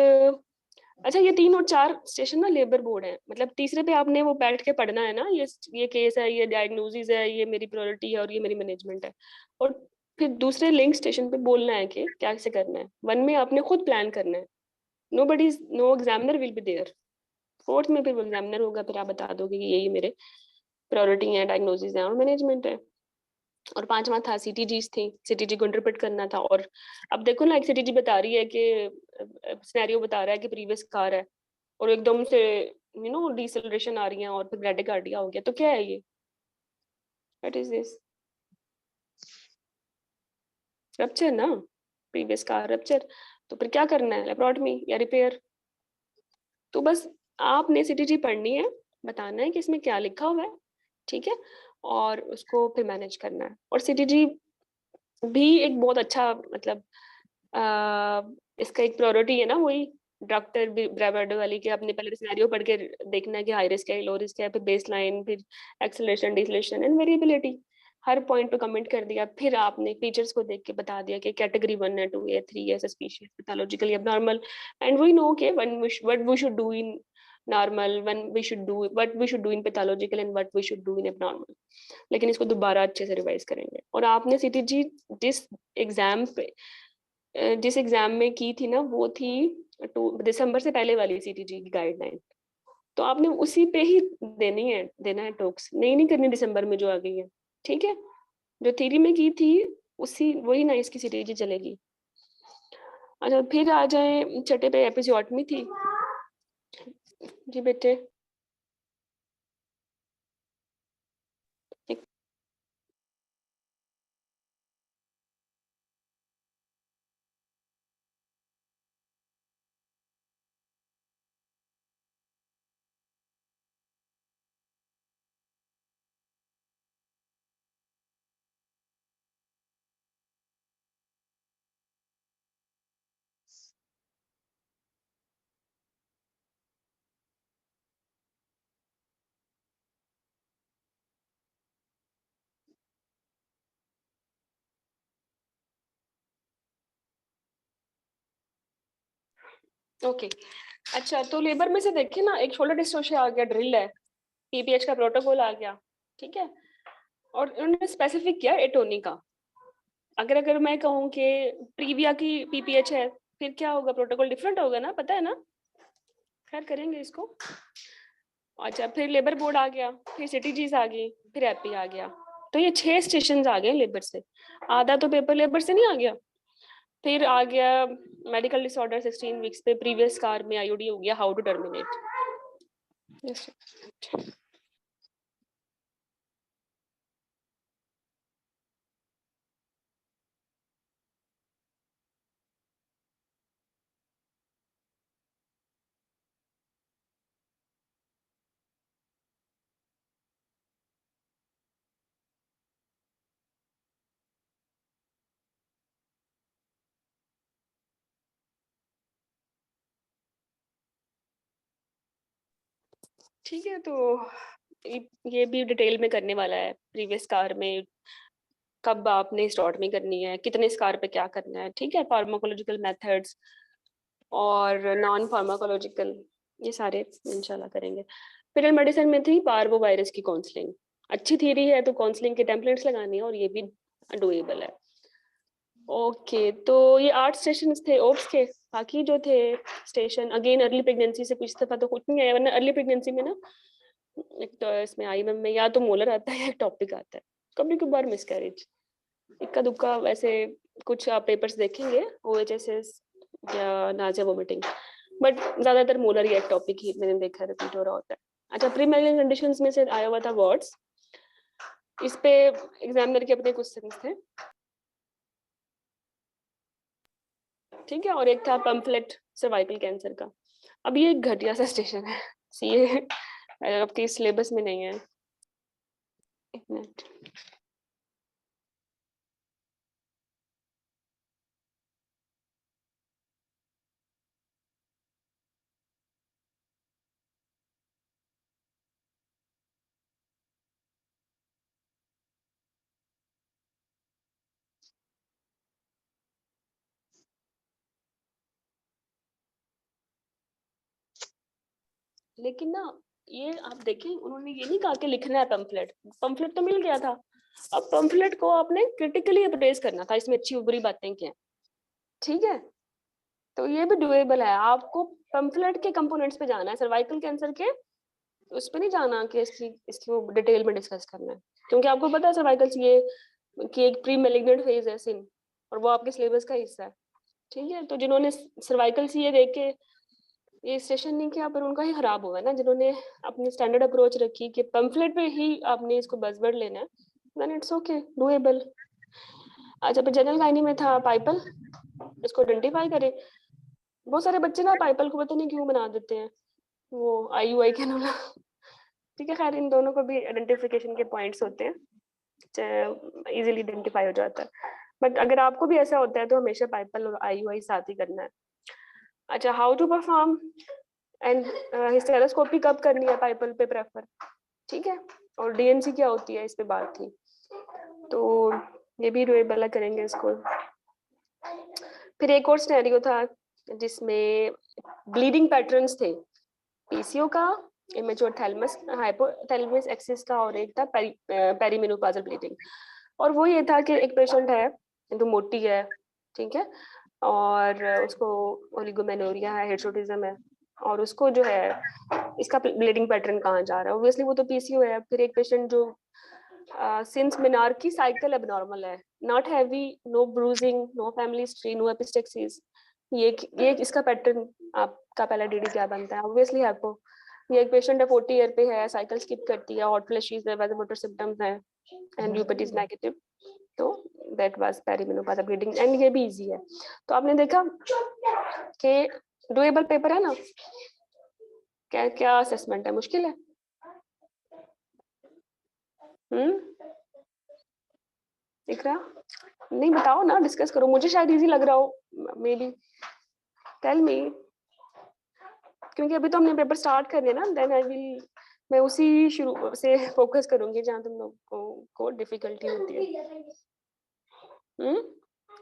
अच्छा ये 3 और 4 स्टेशन ना लेबर बोर्ड है। मतलब तीसरे पे आपने वो बैठ के पढ़ना है ना, ये केस है, ये डायग्नोसिस है, ये मेरी प्रायोरिटी है और ये मेरी मैनेजमेंट है। और फिर दूसरे लिंक स्टेशन पे बोलना है कि क्या से करना है। 1 में आपने खुद प्लान करना है। No examiner will be there. 4th में फिर एग्जामिनर होगा, फिर आप बता दोगे कि यही मेरे प्रायोरिटी है, डायग्नोसिस है और मैनेजमेंट है। और 5वां था सीटीजीज थी, सीटीजी को इंटरप्रेट करना था। और अब देखो ना एक सीटीजी बता रही है कि सिनेरियो बता रहा है कि प्रीवियस कार है और एकदम से डिसेलरेशन आ रही है और फिर ब्रैडिकार्डिया हो गया, तो क्या है ये? What is this? रप्चर ना, प्रीवियस कार रप्चर। तो फिर क्या करना है, लेप्रोटमी या रिपेयर? तो बस आपने सीटीजी पढ़नी है, बताना है कि इसमें क्या लिखा हुआ है, ठीक है, और उसको फिर मैनेज करना है। और सीटीजी भी एक बहुत अच्छा मतलब इसका एक प्रायोरिटी है ना, वही डॉक्टर ब्रावर्डो वाली के अपने पहले सिनेरियो पढ़ के देखना है कि हाई रिस्क है, लो रिस्क है, फिर बेस लाइन, फिर एक्सेलरेशन, डिसलेशन एंड वेरिएबिलिटी। हर पॉइंट पे कमेंट कर दिया। फिर आपने फीचर्स को देख के बता दिया कि कैटेगरी 1 है, 2 है, 3 है, suspicious, pathologically abnormal, and we know के what we should do in normal, what we should do in pathological and what we should do in abnormal. लेकिन इसको दोबारा अच्छे से रिवाइज करेंगे। और आपने सीटीजी जिस एग्जाम पे जिस एग्जाम में की थी ना वो थी दिसंबर से पहले वाली सीटीजी की गाइडलाइन। तो आपने उसी पे ही देना है टॉक्स, नहीं करनी दिसंबर में जो आ गई है, ठीक है। जो थ्योरी में की थी उसी वही ना इसकी सीटीजी चलेगी। अच्छा फिर आ जाए छठे पे, एपिजियोटमी थी जी बेटे। ओके अच्छा, तो लेबर में से देखिए ना, एक शोल्डर डिस्टोर्शिया आ गया, ड्रिल है, पीपीएच का प्रोटोकॉल आ गया, ठीक है। और उन्होंने स्पेसिफिक किया एटोनी का। अगर मैं कहूँ कि प्रीविया की पीपीएच है, फिर क्या होगा, प्रोटोकॉल डिफरेंट होगा ना, पता है ना। खैर करेंगे इसको। अच्छा फिर लेबर बोर्ड आ गया, फिर सिटीजीज आ गई, फिर एपी आ गया। तो ये 6 स्टेशन आ गए लेबर से। आधा तो पेपर लेबर से नहीं आ गया। फिर आ गया मेडिकल डिसऑर्डर 16 वीक्स पे, प्रीवियस कार में आईओडी हो गया, हाउ टू टर्मिनेट। ठीक है, तो ये भी डिटेल में करने वाला है। प्रीवियस कार में कब आपने स्टार्ट में करनी है, कितने स्कार पे क्या करना है, ठीक है। फार्माकोलॉजिकल मेथड्स, और नॉन फार्माकोलॉजिकल, ये सारे इंशाल्लाह करेंगे। फिर मेडिसिन में थी पार्वो वायरस की काउंसलिंग, अच्छी थ्योरी है तो काउंसलिंग के टेम्पलेट्स लगानी है और ये भी डुएबल है। ओके, तो ये 8 स्टेशन थे ओप्स के। बाकी जो थे स्टेशन अगेन अर्ली प्रेगनेंसी से कुछ दफा तो कुछ नहीं आया, वरना अर्ली प्रेगनेंसी में ना एक तो इसमें आईएमएम में या तो मोलर आता है या टॉपिक आता है, कभी कभार मिसकैरेज, इक्का दुक्का वैसे कुछ आप पेपर्स देखेंगे OHSS या नाज़िया वोमिटिंग, बट ज्यादातर मोलर या टॉपिक ही मैंने देखा रिपीट हो रहा होता है। अच्छा, प्री मैलिग्नेंट कंडीशंस में से आया हुआ था वार्ड्स, इस पे एग्जामिनर के अपने क्वेश्चंस थे, ठीक है, और एक था पंफलेट सर्वाइकल कैंसर का। अब ये एक घटिया सा स्टेशन है, सीए आपके सिलेबस में नहीं है। एक मिनट, लेकिन ना ये आप देखें, उन्होंने ये नहीं कहा कि लिखना है पंफलेट, पंफलेट तो मिल गया था, अब पंफलेट को आपने क्रिटिकली अप्रेस करना था, इसमें अच्छी बुरी बातें क्या हैं, ठीक है, तो ये भी डुएबल है। आपको पंफलेट के कंपोनेंट्स पे जाना है, सर्वाइकल कैंसर के उस पे नहीं जाना कि इसकी वो डिटेल में डिस्कस करना है, क्योंकि आपको पता है सर्वाइकल सीए की एक प्री मैलिग्नेंट फेज है सिन, और वो आपके सिलेबस का हिस्सा है, ठीक है। तो जिन्होंने सर्वाइकल सीए देख के ये सेशन नहीं किया, पर उनका ही खराब हुआ है ना, जिन्होंने अपनी स्टैंडर्ड अप्रोच रखी कि पंफलेट पे ही आपने इसको बज़वर्ड लेना है, देन इट्स ओके, डुएबल। अच्छा, फिर जनरल गायनी में था पाइपल, इसको आइडेंटिफाई करें। बहुत सारे बच्चे ना पाइपल को पता नहीं क्यों बना देते हैं वो IUI के नाम, ठीक है, खैर इन दोनों को भी आइडेंटिफिकेशन के पॉइंट्स होते हैं, इजीली आइडेंटिफाई हो जाता है, बट अगर आपको भी ऐसा होता है तो हमेशा पाइपल और IUI साथ ही करना है। अच्छा, how to perform and hysteroscopy कब करनी है पाइपल पे प्रेफर, ठीक है, और DNC क्या होती है इस पे बात थी, तो ये भी डुएबल करेंगे इसको। फिर एक और सिनेरियो था जिसमें ब्लीडिंग पैटर्न्स थे, PCO का, इमेच्योर थैलेमस हाइपोथैलेमस एक्सिस का, और एक था पेरीमेनोपॉजल ब्लीडिंग। और वो ये था कि एक पेशेंट है जो मोटी है, ठीक है, और उसको ओलिगोमेनोरिया है, हिर्सुटिज्म है, और उसको जो है इसका ब्लीडिंग पैटर्न कहाँ जा रहा है, ऑब्वियसली वो तो PCO है। फिर एक पेशेंट जो सिंस मेनार्की साइकिल एबनॉर्मल है, not heavy, no bruising, no family history, no epistaxis, ये इसका पैटर्न आपका पहला DD क्या बनता है, ऑब्वियसली हैपो। ये एक पेशेंट है 40 ईयर पे है, साइकिल स्किप करती है, हॉट फ्लैशेस है, वाज़ोमोटर सिम्पटम्स है, एंड यूपीटी इज नेगेटिव, तो that was perimenopausal bleeding, and ये भी इजी है। तो आपने देखा कि डुएबल पेपर है ना, क्या क्या असेसमेंट है, मुश्किल है, दिख रहा नहीं, बताओ ना, डिस्कस करो, मुझे शायद इजी लग रहा हो, मे बी टेल मी, क्योंकि अभी तो हमने पेपर स्टार्ट करने हैं ना, देन आई विल, मैं उसी शुरू से फोकस करूंगी जहाँ तुम लोगों को डिफिकल्टी होती है।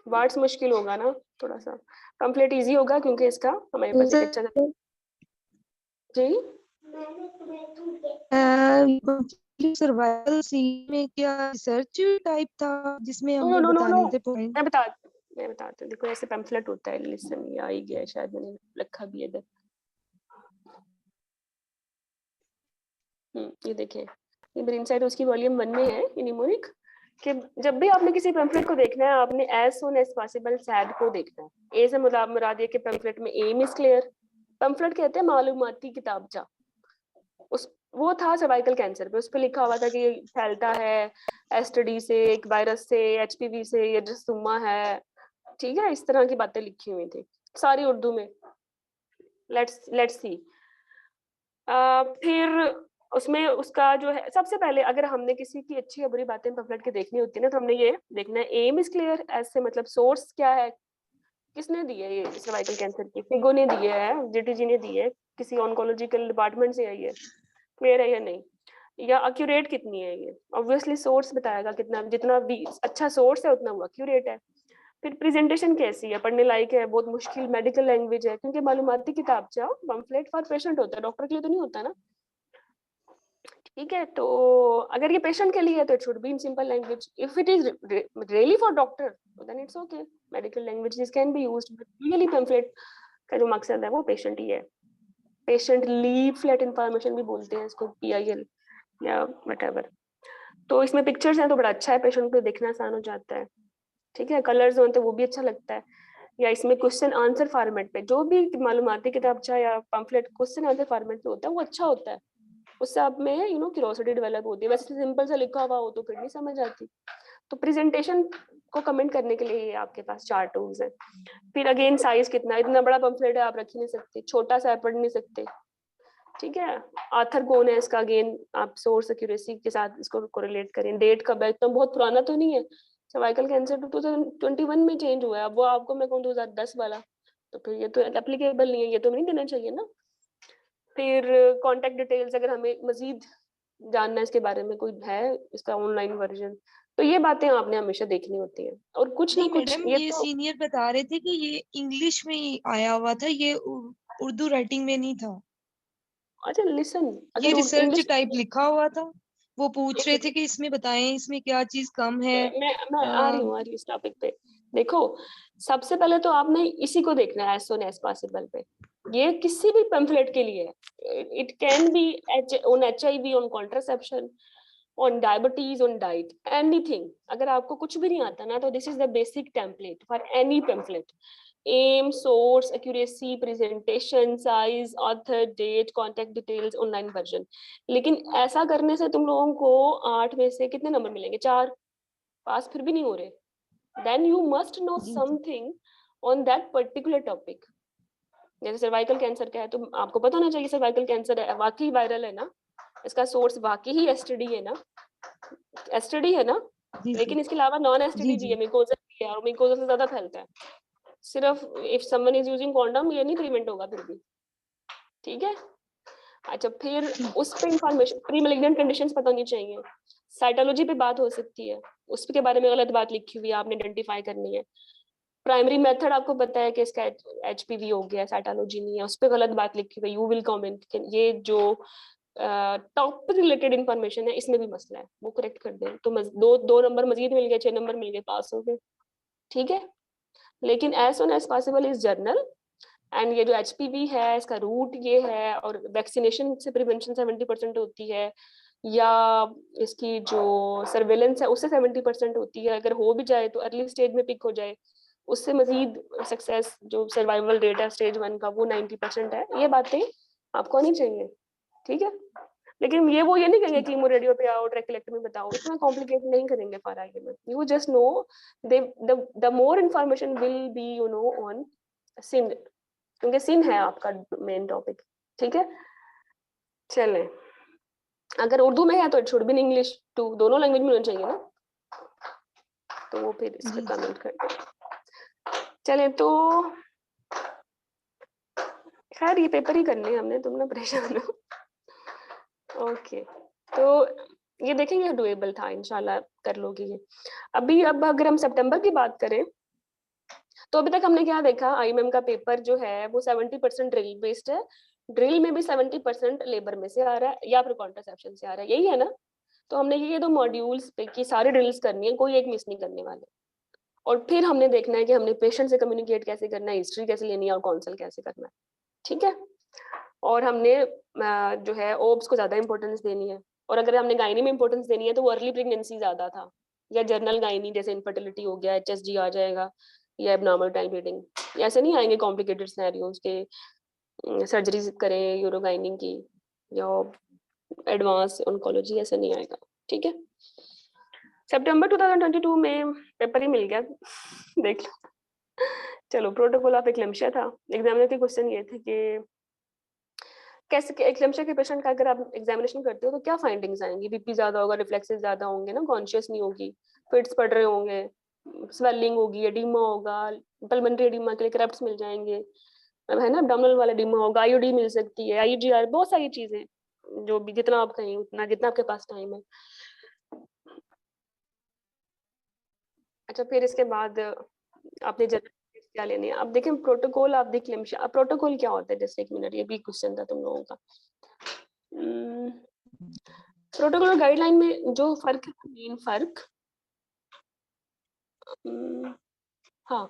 वर्ड्स मुश्किल होगा ना थोड़ा सा, कंप्लीट इजी होगा क्योंकि इसका हमारे पास एक अच्छा जी। सर्वाइवल सी में क्या रिसर्च टाइप था जिसमें नो हमें नो नो नो, बताने थे पॉइंट? मैं बताती हूँ, देखो ऐसे पैम्फलेट होता है, लिसन ये आ ही गया है, शायद मैंने रखा भी है इधर, ये देखिए, ये ब्रेन साइड उसकी वॉल्यूम 1 में है इनिमोनिक, कि जब भी आपने किसी पैम्फलेट को देखना है, आपने एज सून एज पॉसिबल सैड को देखना है। ए से मुराद ये कि पैम्फलेट में एम इज क्लियर, पैम्फलेट कहते हैं मालूमाती किताबचा, उस वो था सर्वाइकल कैंसर पे, उस पे लिखा हुआ था कि फैलता है STD से, एक वायरस से, HPV से, ये जसूमा है, ठीक है, इस तरह की बातें लिखी हुई थी सारी उर्दू में। लेट्स सी, फिर उसमें उसका जो है, सबसे पहले अगर हमने किसी की अच्छी या बुरी बातें पैम्फलेट के देखनी होती है ना, तो हमने ये देखना है एम इज क्लियर, ऐसे मतलब सोर्स क्या है, किसने दी है ये सर्वाइकल कैंसर की, फिगो ने दी है, JTG ने दी है, किसी ऑन्कोलॉजिकल डिपार्टमेंट से आई है, क्लियर है या नहीं, या एक्यूरेट कितनी है ये, ऑब्वियसली सोर्स बताएगा कितना, जितना भी अच्छा सोर्स है उतना वो एक्यूरेट है। फिर प्रेजेंटेशन कैसी है, पढ़ने लायक है, बहुत मुश्किल मेडिकल लैंग्वेज है, क्योंकि मालूमाती किताबचा पम्फलेट फॉर पेशेंट होता है, डॉक्टर के लिए तो नहीं होता ना। ठीक है, तो अगर ये पेशेंट के लिए है तो it should be in simple language. If it is really for doctor then it's okay, medical languages can be used, but really pamphlet का जो मकसद है वो पेशेंट ही है। पेशेंट लीफलेट इंफॉर्मेशन भी बोलते हैं इसको, PIL या व्हाटएवर। तो इसमें पिक्चर्स हैं तो बड़ा अच्छा है, पेशेंट को देखना आसान हो जाता है। ठीक है, कलर्स होते हैं वो भी अच्छा लगता है। या इसमें क्वेश्चन आंसर फॉर्मेट पे जो भी मालूमाती किताबचा या पम्फलेट क्वेश्चन आंसर फॉर्मेट पे होता है वो अच्छा होता है। उससे आप में क्यूरोसिटी डेवलप होती है। वैसे सिंपल सा लिखा हुआ हो तो फिर नहीं समझ आती। तो प्रेजेंटेशन को कमेंट करने के लिए आपके पास 4 टूल्स हैं। फिर अगेन साइज कितना, इतना बड़ा पम्फलेट है आप रख ही नहीं सकते, छोटा सा पढ़ नहीं सकते। ठीक है, ऑथर कौन है इसका, अगेन आप सोर्स एक्यूरेसी के साथ इसको कोरिलेट करें। डेट कब है, इतना बहुत पुराना तो नहीं है। सर्वाइकल कैंसर 2021 में चेंज हुआ है, अब वो आपको मैं कहूँ 2010 वाला, तो फिर ये तो एप्लीकेबल नहीं है, ये तो नहीं देना चाहिए ना। फिर कॉन्टेक्ट डिटेल्स, अगर हमें मजीद जानना है इसके बारे में, कोई है इसका ऑनलाइन वर्जन, तो ये बातें आपने हमेशा देखनी होती हैं। और कुछ नहीं नहीं कुछ मैडम, ये ये तो सीनियर बता रहे थे कि ये इंग्लिश में ही आया हुआ था, ये उर्दू राइटिंग में नहीं था। अच्छा लिसन, ये अगर रिसर्च इंग्लिश टाइप लिखा हुआ था। वो पूछ रहे थे कि इसमें बताएं इसमें क्या चीज कम है। मैं आ रही हूँ इस टॉपिक पे। देखो, सबसे पहले तो आपने इसी को देखना है एज सोन एज पॉसिबल पे। ये किसी भी पैम्फलेट के लिए है। It can be on HIV, on contraception, on diabetes, on diet, anything. अगर आपको कुछ भी नहीं आता ना, तो this is the basic template for any pamphlet. Aim, source, accuracy, presentation, size, author, date, contact details, online version. लेकिन ऐसा करने से तुम लोगों को 8 में से कितने नंबर मिलेंगे? 4। पास फिर भी नहीं हो रहे। then you must know जी जी। something on that particular topic। जैसे सर्वाइकल कैंसर का है तो आपको पता होना चाहिए सर्वाइकल कैंसर है, वाकई वायरल है ना, इसका सोर्स वाकई ही STD है ना, STD है ना। जी जी लेकिन इसके अलावा नॉन जी STD भी जी। है, मिकोजा भी है, और मिकोजा से ज्यादा फैलता है। सिर्फ if someone is using condom ये नहीं प्रिवेंट होगा फिर भी। ठीक है, अच्छा फिर ठीक। उस पे इंफॉर्मेशन, प्री मैलिग्नेंट कंडीशंस पता होनी चाहिए। साइटोलॉजी पे बात हो सकती है, उसके बारे में गलत बात लिखी हुई है, आपने आइडेंटिफाई करनी है। प्राइमरी मेथड आपको पता है कि इसका HPV हो गया, साइटोलॉजी नहीं है, उस पर गलत बात लिखी हुई है, यू विल कमेंट। ये जो टॉप रिलेटेड इंफॉर्मेशन है इसमें भी मसला है, वो करेक्ट कर दें तो दो नंबर मजीद मिल गए, 6 नंबर मिल गए, पास हो गए। ठीक है, लेकिन as soon as possible is journal. And ये जो HPV है इसका रूट ये है, और वैक्सीनेशन से प्रिवेंशन 70% होती है, या इसकी जो सर्वेलेंस है उससे 70% होती है। अगर हो भी जाए तो अर्ली स्टेज में पिक हो जाए, उससे मजीद सक्सेस जो सर्वाइवल रेट है स्टेज 1 का वो 90% है। ये बातें आपको आनी चाहिए। ठीक है, लेकिन ये नहीं कहेंगे कीमो रेडियो पे आओ, ट्रैकेलेक्टमी बताओ, इतना कॉम्प्लिकेट नहीं करेंगे for argument. You just know the more information will be on sin, क्योंकि सिन है आपका मेन टॉपिक। ठीक है, चलें, अगर उर्दू में है तो it should be in English too, दोनों लैंग्वेज में होना चाहिए ना, तो वो फिर इस पे जी जी। कमेंट करते हैं। चलें, तो खैर ये पेपर ही करने हैं हमने, तुम ना परेशान हो। ओके, तो ये देखेंगे डुएबल था, इंशाल्लाह कर लोगे ये। अब अगर हम सितंबर की बात करें तो अभी तक हमने क्या देखा, IMM का पेपर जो है वो 70% ड्रिल बेस्ड है। ड्रिल में भी 70% लेबर में से आ रहा है या फिर कॉन्ट्रासेप्शन से आ रहा है, यही है ना। तो हमने ये 2 मॉड्यूल्स पे की सारी ड्रिल्स करनी है, कोई एक मिस नहीं करने वाले। और फिर हमने देखना है कि हमने पेशेंट से कम्युनिकेट कैसे करना है, हिस्ट्री कैसे लेनी है और काउंसल कैसे करना है। ठीक है, और हमने जो है ओब्स को ज्यादा इंपॉर्टेंस देनी है। और अगर हमने गायनी में इंपॉर्टेंस देनी है तो वो अर्ली प्रेगनेंसी ज्यादा था, या जर्नल गायनी जैसे इनफर्टिलिटी हो गया, HSG आ जाएगा, या एबनॉर्मल टाइम ब्लीडिंग। ऐसे नहीं आएंगे कॉम्प्लिकेटेड सिनेरियोज के सर्जरी करें यूरोगाइनिंग की या एडवांस ऑन्कोलॉजी, ऐसा नहीं आएगा। ठीक है, सितंबर 2022 में पेपर ही मिल गया। देख लो। चलो, प्रोटोकॉल ऑफ एक्लेम्पशिया था। एग्जामिनर के क्वेश्चन ये थे कि कैसे एक्लेम्पशिया के पेशेंट का अगर आप एग्जामिनेशन करते हो तो क्या फाइंडिंग्स आएंगी? BP ज्यादा होगा, रिफ्लेक्सेस ज्यादा होंगे ना, कॉन्शियस नहीं होगी, फिट्स पड़ रहे होंगे, स्वेलिंग होगी, एडिमा होगा, पल्मोनरी एडिमा के लिए क्रेप्ट्स मिल जाएंगे, है ना, एब्डोमिनल वाला एडिमा होगा, IUD मिल सकती है, IUGR, बहुत सारी चीजें जो भी जितना आप कहें उतना, जितना आपके पास टाइम है। अच्छा, फिर इसके बाद आपने क्या लेने हैं। अब देखें प्रोटोकॉल ऑफ द क्लेम्शिया, प्रोटोकॉल क्या होता है, जैसे 1 मिनट, ये भी क्वेश्चन था तुम लोगों का। प्रोटोकॉल और गाइडलाइन में जो फर्क है, मेन फर्क हाँ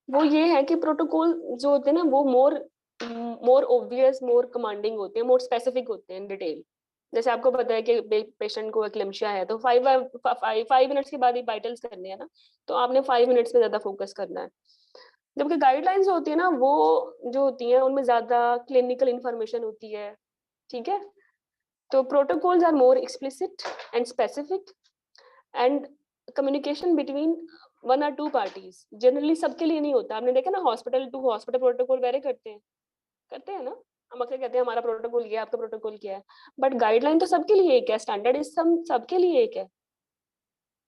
वो ये है कि प्रोटोकॉल जो होते हैं ना वो मोर ऑब्वियस, मोर कमांडिंग होते हैं, मोर स्पेसिफिक होते हैं इन डिटेल। जैसे आपको पता है कि पेशेंट को एक्लेम्शिया है तो 5 मिनट्स के बाद ही वाइटल्स करने हैं ना, तो आपने 5 मिनट्स पे ज्यादा फोकस करना है। जबकि गाइडलाइंस होती है ना वो जो होती है उनमें ज्यादा क्लिनिकल इंफॉर्मेशन होती है, ठीक है। तो protocols are more explicit and specific and communication between 1 or 2 parties. Generally सबके लिए नहीं होता, आपने देखा ना hospital to hospital protocol vary करते हैं ना। हम अक्सर कहते हैं हमारा प्रोटोकॉल ये है, आपका प्रोटोकॉल क्या है, बट गाइडलाइन तो सबके लिए एक है, स्टैंडर्ड इज सबके लिए एक है,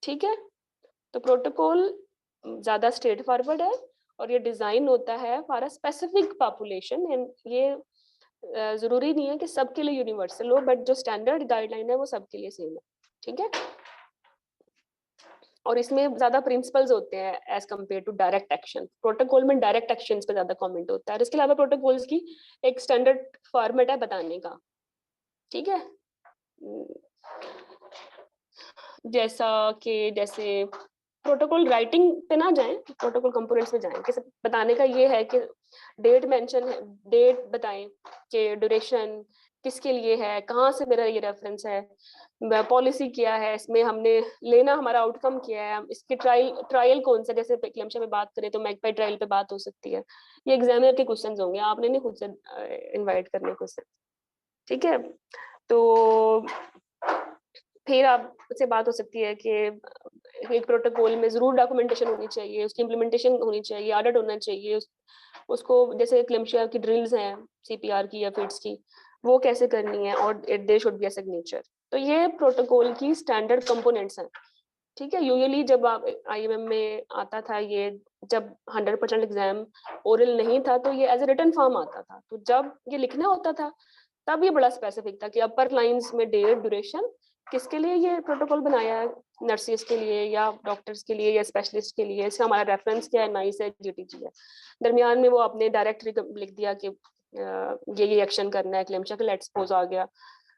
ठीक है। तो प्रोटोकॉल ज्यादा स्ट्रेट फॉरवर्ड है और ये डिजाइन होता है for a specific population and ये जरूरी नहीं है कि सबके लिए यूनिवर्सल हो, बट जो स्टैंडर्ड गाइडलाइन है वो सबके लिए सेम है, ठीक है। और इसमें ज्यादा प्रिंसिपल्स होते हैं as compared to direct action. Protocol में डायरेक्ट एक्शन पे ज्यादा कमेंट होता है और इसके अलावा प्रोटोकॉल्स की एक स्टैंडर्ड फॉर्मेट है बताने का, ठीक है। जैसे प्रोटोकॉल राइटिंग पे ना जाएं, प्रोटोकॉल कंपोनेंट्स में जाएं। किसी बताने का ये है कि डेट मेंशन है, डेट बताएं कि ड्यूरेशन किसके लिए है, कहाँ से मेरा ये रेफरेंस है, पॉलिसी क्या है, इसमें हमने लेना हमारा आउटकम क्या है, इसकी ट्रायल कौन सा, जैसे क्लेम्शिया में बात करें तो मैगपाई ट्रायल पे बात हो सकती है। ये एग्जामिनर के क्वेश्चंस होंगे, आपने नहीं खुद से इनवाइट करने क्वेश्चन, ठीक है। तो फिर आपसे बात हो सकती है कि एक प्रोटोकॉल में जरूर डॉक्यूमेंटेशन होनी चाहिए, उसकी इम्प्लीमेंटेशन होनी चाहिए, ऑडिट होना चाहिए, उसको जैसे क्लेम्शिया की ड्रिल्स हैं सीपीआर की या फिट्स की, वो कैसे करनी है, और there should be a signature. तो ये प्रोटोकॉल की स्टैंडर्ड कंपोनेंट्स हैं, ठीक है। यूजुअली जब आप आईएमएम में आता था ये, जब 100% एग्जाम ओरल नहीं था तो ये एज ए रिटन फॉर्म आता था, तो जब ये लिखना होता था तब ये बड़ा स्पेसिफिक था कि अपर लाइंस में डेट ड्यूरेशन, किसके लिए ये प्रोटोकॉल बनाया है, नर्सिस के लिए या डॉक्टर्स के लिए या स्पेशलिस्ट के लिए, इसका हमारा रेफरेंस क्या है, नाइस है, जीटीजी है। दरमियान में वो आपने डायरेक्ट लिख दिया कि ये एक्शन करना है, क्लेम्शिया का लेट सपोज आ गया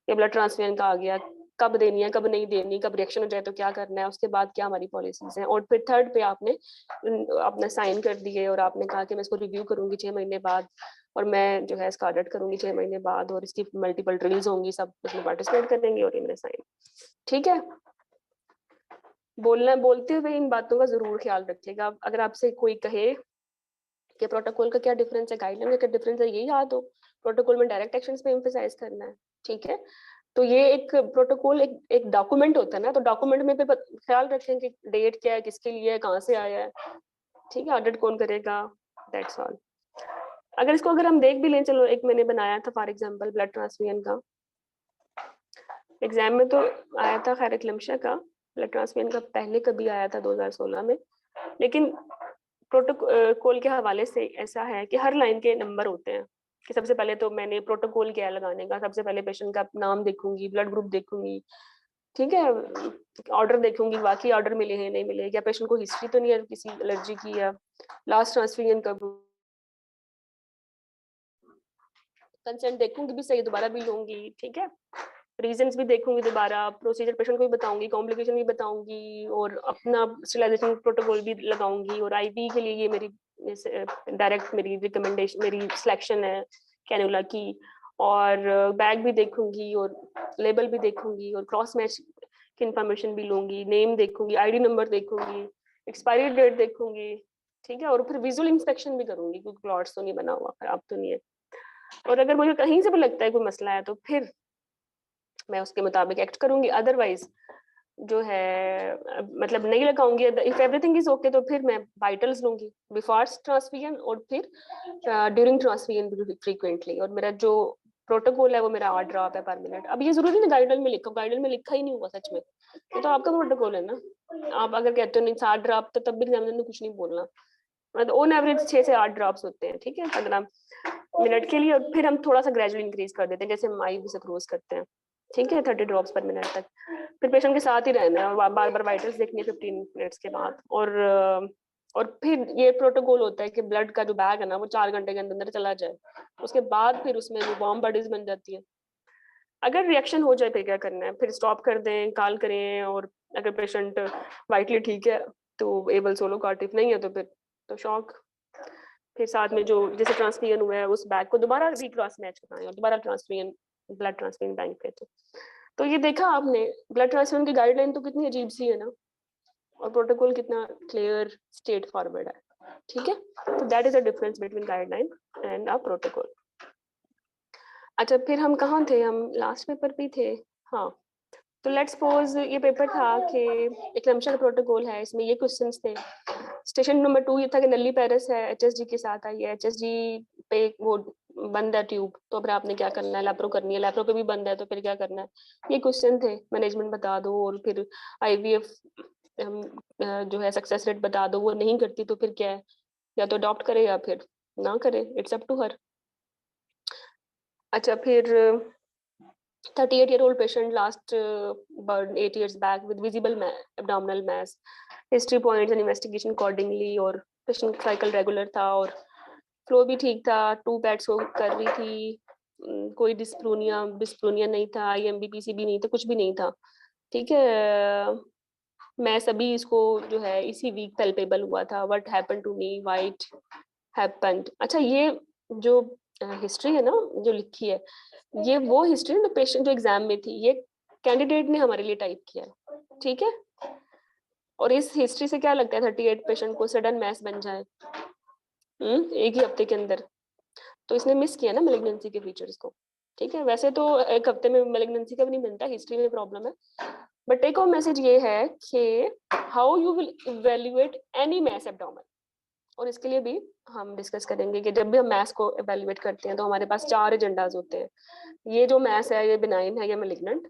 या ब्लड ट्रांसफ्यूजन का आ गया, कब देनी है कब नहीं देनी, कब रिएक्शन हो जाए तो क्या करना है, उसके बाद क्या हमारी पॉलिसीज हैं। और फिर थर्ड पे आपने अपना साइन कर दिए और आपने कहा कि मैं इसको रिव्यू करूंगी 6 महीने बाद और मैं जो है इसका ऑडिट करूंगी 6 महीने बाद और इसकी मल्टीपल ड्रिल्स होंगी, सब इसमें पार्टिसिपेट करेंगे और ये मेरे साइन, ठीक है। बोलते हुए इन बातों का जरूर ख्याल रखिएगा। अगर आपसे कोई कहे कि प्रोटोकॉल का क्या डिफरेंस है, गाइडलाइन का क्या डिफरेंस है, ये याद हो प्रोटोकॉल में डायरेक्ट एक्शंस पे एम्फसाइज करना है, ठीक है। तो ये एक प्रोटोकॉल एक डॉक्यूमेंट होता है ना, तो डॉक्यूमेंट में पे ख्याल रखें कि डेट क्या है, किसके लिए है, कहाँ से आया है, ठीक है, ऑडिट कौन करेगा, दैट्स ऑल। अगर हम देख भी लें, चलो एक मैंने बनाया था फॉर एग्जांपल ब्लड ट्रांसफ्यूजन का, एग्जाम में तो आया था खैर क्लेम्शिया का, ब्लड ट्रांसफ्यूजन का पहले कभी आया था 2016 में, लेकिन प्रोटोकॉल के हवाले से ऐसा है कि हर लाइन के नंबर होते हैं कि सबसे पहले तो मैंने प्रोटोकॉल क्या लगाने का, सबसे पहले पेशेंट का नाम देखूंगी, ब्लड ग्रुप देखूंगी, ठीक है, ऑर्डर देखूंगी बाकी ऑर्डर मिले हैं नहीं मिले, क्या पेशेंट को हिस्ट्री तो नहीं है किसी एलर्जी की, या लास्ट ट्रांसफ्यूजन कब, कंसेंट देखूंगी भी सही, दोबारा भी लूंगी, ठीक है, रीजंस भी देखूंगी दोबारा, प्रोसीजर पेशेंट को भी बताऊंगी, कॉम्प्लिकेशन भी बताऊंगी और अपना स्टेरिलाइजेशन प्रोटोकॉल भी लगाऊंगी। और आईवी के लिए ये मेरी डायरेक्ट मेरी रिकमेंडेशन, मेरी सिलेक्शन है कैनुला की, और बैग भी देखूंगी और लेबल भी देखूंगी और क्रॉस मैच की इंफॉर्मेशन भी लूंगी, नेम देखूंगी, आईडी नंबर देखूंगी, एक्सपायरी डेट देखूंगी, ठीक है, और फिर विजुअल इंस्पेक्शन भी करूंगी क्योंकि क्लॉट्स तो नहीं बना हुआ, खराब तो नहीं है। और अगर मुझे कहीं से भी लगता है कोई मसला है तो फिर मैं उसके मुताबिक एक्ट करूंगी, अदरवाइज जो है मतलब नहीं लगाऊंगी। इफ एवरीथिंग इज ओके तो फिर मैं वाइटल्स लूंगी बिफोर ट्रांसफ्यूजन और फिर ड्यूरिंग ट्रांसफ्यूजन फ्रीक्वेंटली, और मेरा जो प्रोटोकॉल है वो मेरा 8 ड्रॉप है पर मिनट। अब ये जरूरी नहीं गाइडलाइन में लिखो, गाइडलाइन में लिखा ही नहीं हुआ सच में, ये तो आपका प्रोटोकॉल है ना। आप अगर कहते हो नहीं 7 ड्रॉप तो तब भी एग्जामिनर ने कुछ नहीं बोलना, मतलब ऑन एवरेज 6 से 8 ड्रॉप्स होते हैं, ठीक है, 15 मिनट के लिए। और फिर हम थोड़ा सा ग्रेजुअली इंक्रीज कर देते हैं, जैसे हम IV से क्रोज करते हैं, ठीक है, 30 ड्रॉप्स पर मिनट तक। फिर पेशेंट के साथ ही रहना है और बार बार वाइटल्स देखनी है 15 मिनट्स के बाद। और और फिर ये प्रोटोकॉल होता है कि ब्लड का जो बैग है ना वो 4 घंटे के अंदर चला जाए, उसके बाद फिर उसमें वो वार्म बॉडीज बन जाती है। अगर रिएक्शन हो जाए फिर क्या करना है, फिर स्टॉप कर दें, कॉल करें, और अगर पेशेंट वाइटली ठीक है तो एबल सोलो कार्टिफ नहीं है तो फिर तो शॉक। फिर साथ में जो जैसे ट्रांसफ्यूजन हुआ है उस बैग को दोबारा रीक्रॉस मैच कराएं और दोबारा ट्रांसफ्यूजन ब्लड ट्रांसफ्यूजन बैंक पे। तो ये देखा आपने ब्लड ट्रांसफ्यूजन की गाइडलाइन तो कितनी अजीब सी है ना, और प्रोटोकॉल कितना क्लियर स्ट्रेट फॉरवर्ड है, ठीक है। तो that is the difference between guideline and a protocol. अच्छा फिर हम कहाँ थे, हम लास्ट पेपर पे थे। हाँ, तो लेट्स सपोज ये पेपर था कि एक्लम्पशन प्रोटोकॉल है, इसमें ये क्वेश्चंस थे। स्टेशन नंबर 2 ये था कि नली पेरिस है, एचएसजी के साथ आई है, एचएसजी पे वो बंद है ट्यूब, तो फिर आपने क्या करना है, लैप्रो करनी है, लैप्रो पे भी बंद है तो फिर क्या करना है, ये क्वेश्चन थे। मैनेजमेंट बता दो, और फिर आईवीएफ जो है सक्सेस रेट बता दो, वो नहीं करती तो फिर क्या है, या तो अडॉप्ट करे या फिर ना करे, इट्स अप टू हर। अच्छा फिर 38-year-old patient last burned 8 years back with visible abdominal mass, history points and investigation accordingly, और patient cycle regular था और फ्लो भी ठीक था, 2 पैड्स कर रही थी, कोई डिस्प्रोनिया नहीं था, IMB PCB नहीं था, कुछ भी नहीं था, ठीक है। मैं सभी इसको जो है इसी वीक पैल्पेबल हुआ था, what happened to me, what happened. अच्छा ये जो हिस्ट्री है ना जो लिखी है, ये वो हिस्ट्री ना पेशेंट जो एग्जाम में थी, ये कैंडिडेट ने हमारे लिए टाइप किया है, ठीक है। और इस हिस्ट्री से क्या लगता है 38 पेशेंट को सडन मैस बन जाए एक ही हफ्ते के अंदर, तो इसने मिस किया ना मैलिग्नेंसी के फीचर्स को, ठीक है। वैसे तो एक हफ्ते में मैलिग्नेंसी का भी नहीं बनता, हिस्ट्री में प्रॉब्लम है, बट टेक होम मैसेज ये है कि how you will evaluate any mass abdomen, और इसके लिए भी हम डिस्कस करेंगे कि जब भी हम मैस को इवैल्यूएट करते हैं तो हमारे पास 4 एजेंडाज होते हैं। ये जो मैस है ये बिनाइन है या मैलिग्नेंट,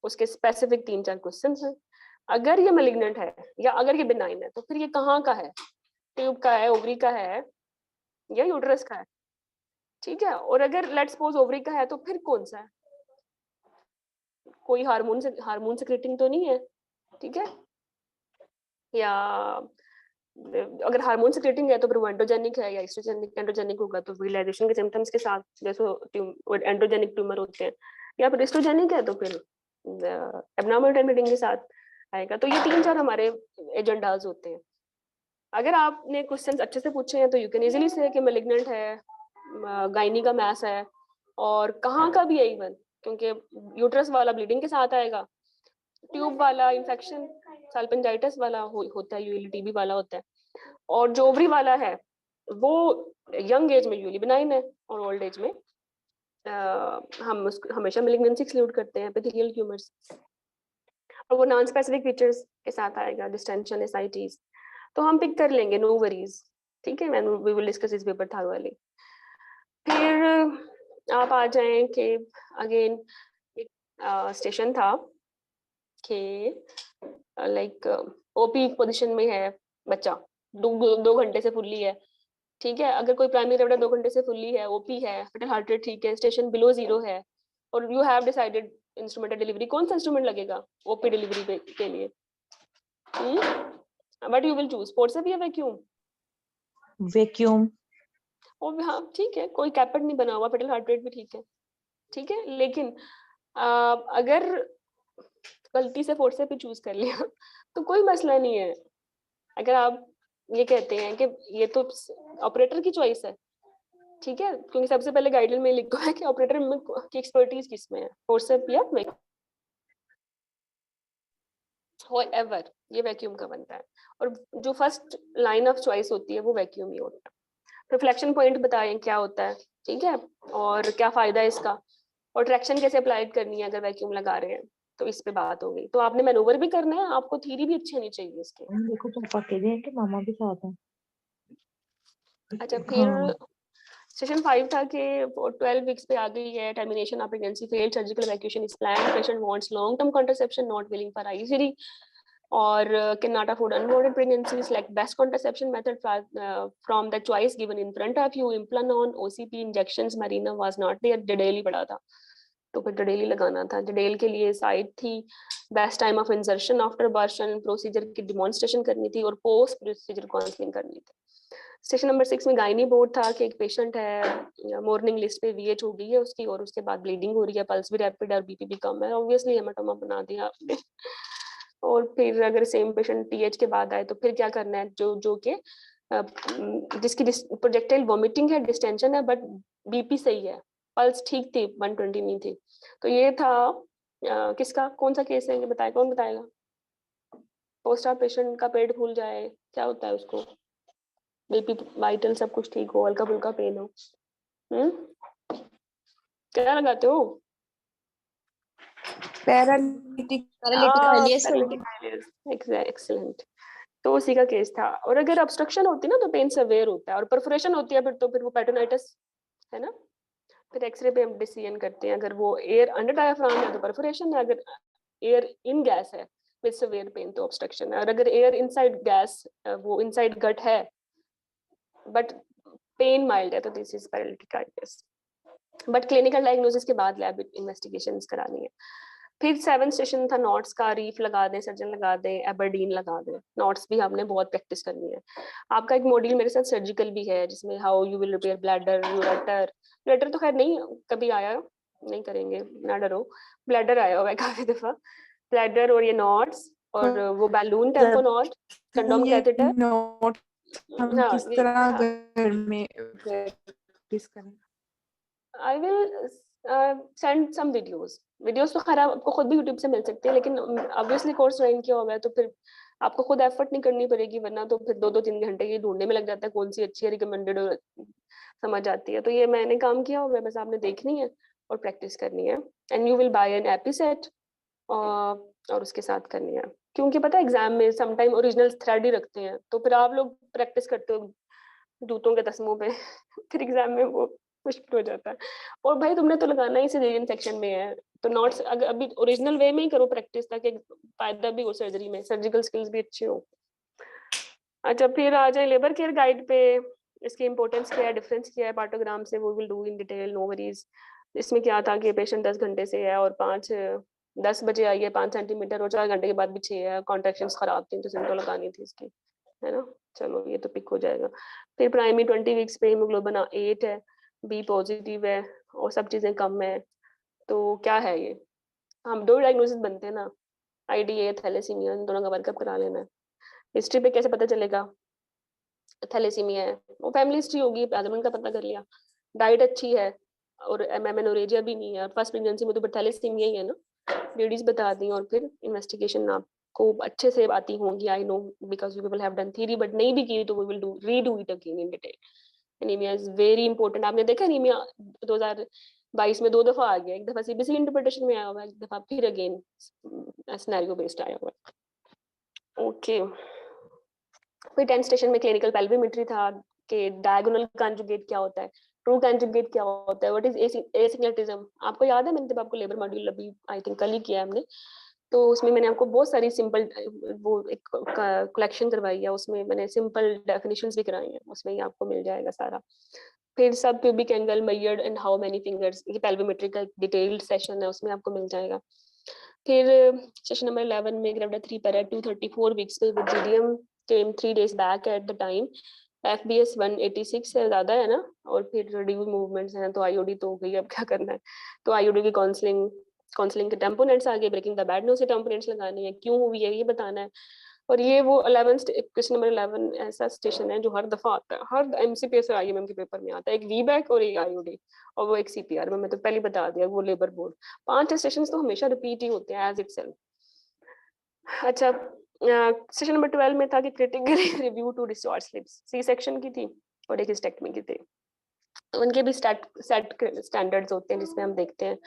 उसके स्पेसिफिक 3-4 क्वेश्चंस हैं। अगर ये मैलिग्नेंट है या अगर ये बिनाइन है तो फिर ये कहाँ का है, ट्यूब का है, ओवरी का है या यूट्रस का है, ठीक है। और अगर लेट्स सपोज ओवरी का है तो फिर कौन सा है, कोई हार्मोन सिक्रेटिंग तो नहीं है, ठीक है। या अगर हार्मोन सिक्रेटिंग है तो फिर एंड्रोजेनिक है या एस्ट्रोजेनिक, एंड्रोजेनिक होगा तो विजुअलाइजेशन के सिम्टम्स के साथ जैसे एंड्रोजेनिक ट्यूमर होते हैं, या फिर एस्ट्रोजेनिक है तो फिर एब्नॉर्मल टर्मिनेटिंग के साथ आएगा। तो ये 3-4 हमारे एजेंडाज होते हैं। अगर आपने क्वेश्चंस अच्छे से पूछे हैं तो यू कैन इजीली से कि मैलिग्नेंट है, गायनी का मैस है, और कहाँ का भी है इवन, क्योंकि यूट्रस वाला ब्लीडिंग के साथ आएगा, ट्यूब वाला इंफेक्शन साल्पिंजाइटिस वाला होता है, यूजुअली टीबी वाला होता है, और जो ओवरी वाला है वो यंग एज में यूजुअली बिनाइन है, और ओल्ड एज में हम हमेशा मैलिग्नेंसी एक्सक्लूड करते हैं, एपिथेलियल ट्यूमर्स, और वो नॉन स्पेसिफिक फीचर्स के साथ आएगा, डिस्टेंशन, एसाइटिस, तो हम पिक कर लेंगे, नो वरीज, ठीक है। मैन वी विल डिस्कस इस पेपर था वाले। फिर आप आ जाएं कि अगेन एक स्टेशन था कि लाइक ओपी पोजीशन में है बच्चा, 2 घंटे से फुल्ली है, ठीक है। अगर कोई प्राइमरी रेवडा 2 घंटे से फुल्ली है, ओपी है, फेटल हार्ट रेट ठीक है, स्टेशन बिलो 0 है, और you have decided instrumented delivery, कौन सा इंस्ट्रूमेंट लगेगा ओपी डिलीवरी के लिए, but you will choose forcep या वैक्यूम। वैक्यूम। और हाँ ठीक है, कोई कैपेट नहीं बना हुआ, फेटल हार्ट रेट भी ठीक है, ठीक है। लेकिन अगर गलती से फोर्सेप ही चूज कर लिया तो कोई मसला नहीं है। अगर आप ये कहते हैं कि ये तो ऑपरेटर की चॉइस है, ठीक है, क्योंकि सबसे पहले गाइडलाइन में लिखा है कि ऑपरेटर में की एक्सपर्टीज किस में है, फोर्सेप या वैक्यूम, however ये वैक्यूम का बनता है, और जो फर्स्ट लाइन ऑफ चॉइस होती है वो वैक्यूम ही होता है। रिफ्लेक्शन पॉइंट बताएं क्या होता है, ठीक है, और क्या फायदा है इसका, और ट्रैक्शन कैसे अप्लाई करनी है अगर वैक्यूम लगा रहे हैं, तो इस पे बात हो गई। तो आपने मैनूवर भी करना है, आपको थ्योरी भी अच्छी होनी चाहिए इसके। देखो पापा कह रहे हैं कि मामा भी साथ हैं। अच्छा फिर सेशन 5 था कि 12 वीक्स पे आ गई है, termination of pregnancy failed, surgical evacuation is planned, patient wants long term contraception, not willing for IUCD, or cannot afford unwanted pregnancy, select best contraception method from the choice given in front of you, Implanon, OCP, injections, Marina was not there, daily पढ़ा था। तो फिर जडेल ही लगाना था। जडेल के लिए site थी, best time of insertion after birth and procedure की डिमॉन्स्ट्रेशन करनी थी और पोस्ट प्रोसीजर काउंसलिंग करनी थी। स्टेशन नंबर 6 में गायनी बोर्ड था कि एक पेशेंट है, मॉर्निंग लिस्ट पे VH हो गई है उसकी और उसके बाद ब्लीडिंग हो रही है, पल्स भी रैपिड और BP भी कम है, ऑब्वियसली हेमाटोमा बना दिया आपने। और फिर अगर सेम पेशेंट TH के बाद आए तो फिर क्या करना है, जो कि जिसकी प्रोजेक्टाइल वॉमिटिंग है, डिस्टेंशन है, बट BP सही है, पल्स ठीक थी, 120 नहीं थी। तो ये था किसका, कौन सा केस है, ये बताए, कौन बताएगा? पोस्ट ऑप पेशेंट का पेट फूल जाए, क्या होता है उसको? BP वाइटल सब कुछ ठीक हो, हल्का फुल्का पेन हो, क्या लगाते हो? Paralytic excellent. तो उसी का केस था। और अगर ऑब्स्ट्रक्शन होती है ना तो पेन सेवियर होता है, और परफोरेशन होती है फिर वो पेटोनाइटिस है ना। फिर एक्सरे पे हम डिसीजन करते हैं, अगर वो एयर अंडर डायफ्राम है तो परफोरेशन है, अगर एयर इन गैस है विद सेवियर पेन तो ऑब्स्ट्रक्शन है, और अगर एयर इनसाइड गैस, वो इनसाइड गट है बट पेन माइल्ड है तो this is paralytic itis. But clinical diagnosis के बाद लैब इन्वेस्टिगेशंस करानी है। फिर 7 स्टेशन था नॉट्स का, रीफ लगा दें, सर्जन लगा दें, एबरडीन लगा दें। नॉट्स भी हमने बहुत प्रैक्टिस करनी है। आपका एक मॉड्यूल मेरे साथ सर्जिकल भी है जिसमें how you will repair bladder, ureter तो खैर नहीं कभी आया, नहीं करेंगे ना डरो, ब्लैडर आया हुआ है काफी दफा, ब्लैडर और ये नॉट्स और वो बैलून टेम्पो नॉट, कंडोम ये कैथेटर। नोट हम हाँ किस ये तरह हाँ घर में प्रैक्टिस करें? I will send some videos तो खैर आपको खुद भी यूट्यूब से मिल सकती है, लेकिन ऑब्वियसली कोर्स ज्वाइन किया हुआ है तो फिर आपको खुद एफर्ट नहीं करनी पड़ेगी, वरना तो फिर 2-3 घंटे ये ढूंढने में लग जाता है कौन सी अच्छी है, रिकमेंडेड और समझ आती है। तो ये मैंने काम किया हुआ है, बस आपने देखनी है और प्रैक्टिस करनी है। And you will buy an AP set और उसके साथ करनी है, क्योंकि पता है एग्जाम में समटाइम ओरिजिनल थ्रेड ही रखते हैं, तो फिर आप लोग प्रैक्टिस करते हो जूतों के तस्मों पे फिर एग्जाम में वो मुश्किल हो जाता है। और भाई तुमने तो लगाना ही सिजेरियन सेक्शन में है, तो नोट्स अगर अभी ओरिजिनल वे में ही करो प्रैक्टिस, ताकि फायदा भी हो सर्जरी में, सर्जिकल स्किल्स भी अच्छी हो। अच्छा फिर आ जाए लेबर केयर गाइड पे, इसकी इंपॉर्टेंस क्या है, डिफरेंस क्या है पार्टोग्राम से, वो will do in detail, no worries. इसमें क्या था कि पेशेंट 10 घंटे से है और 10 बजे आई है, 5 सेंटीमीटर और 4 घंटे के बाद भी 6 है, कॉन्ट्रैक्शंस खराब थी तो सिम्टो लगानी थी इसकी, है ना। चलो ये तो पिक हो जाएगा। फिर प्राइमरी 20 वीक्स पे हीमोग्लोबिन 8 है, B पॉजिटिव है और सब चीजें कम है। तो क्या है ये, हम 2 डायग्नोसिस बनते हैं ना, IDA थैलेसीमिया, इन दोनों का वर्कअप करा लेना है। हिस्ट्री पे कैसे पता चलेगा थैलेसीमिया है, वो फैमिली हिस्ट्री होगी, एडमिन का पता कर लिया, डाइट अच्छी है और मेनोरेजिया भी नहीं है, और फर्स्ट प्रेगनेंसी में तो थैलेसीमिया ही है ना, ड्यूटीज बता दी, और फिर इन्वेस्टिगेशन आपको अच्छे से आती होंगी, I know because you will have done theory, but नहीं भी की तो we will do redo it again in detail. Anaemia is very important. आपने देखा एनीमिया 2022 में 2 दफा आ गया, एक दफा CBC इंटरप्रिटेशन में आया हुआ है, एक दफा फिर अगेन सिनेरियो बेस्ड आया हुआ है। ओके फिर 10 स्टेशन में क्लिनिकल पेल्विमेट्री था कि डायगोनल कंजुगेट क्या होता है, ट्रू कंजुगेट क्या होता है, व्हाट इज एसिग्नेटिज्म। आपको याद है मैंने जब आपको लेबर मॉड्यूल अभी आई थिंक कल ही किया है हमने, तो उसमें मैंने आपको बहुत सारी सिंपल वो एक कलेक्शन करवाई है, उसमें मैंने सिंपल डेफिनेशंस भी कराई हैं, उसमें ही आपको मिल जाएगा सारा। फिर सब pubic angle measured and how many fingers, ये पेल्विमेट्री का डिटेल्ड सेशन है, उसमें आपको मिल जाएगा। फिर सेशन नंबर 11 में ग्रेविडा 3 पर है 234 वीक्स पे with GDM came 3 days back at the time, FBS 186 है, ज्यादा है ना, और फिर रिड्यूस मूवमेंट्स हैं, तो IOD तो हो गई, अब क्या करना है, तो IOD की काउंसलिंग के टेम्पोनेंट्स आगे, ब्रेकिंग द बैड न्यूज से टेम्पोनेंट्स लगाने हैं, क्यों हुई है ये बताना है। और ये वो 11 क्वेश्चन नंबर 11 ऐसा स्टेशन है जो हर दफा आता है, हर MCPS और IMM के पेपर में आता है, एक VBAC और एक IOD और वो एक CPR में, मैं तो पहले बता दिया, वो लेबर बोर्ड। 5 स्टेशन तो हमेशा रिपीट ही होते हैं एज इटसेल्फ। अच्छा सेशन नंबर 12 में था कि critical review to discharge slips, C section की थी और एक हिस्टेक्टमी की थी। उनके भी सेट स्टैंडर्ड्स होते हैं जिसमें हम देखते हैं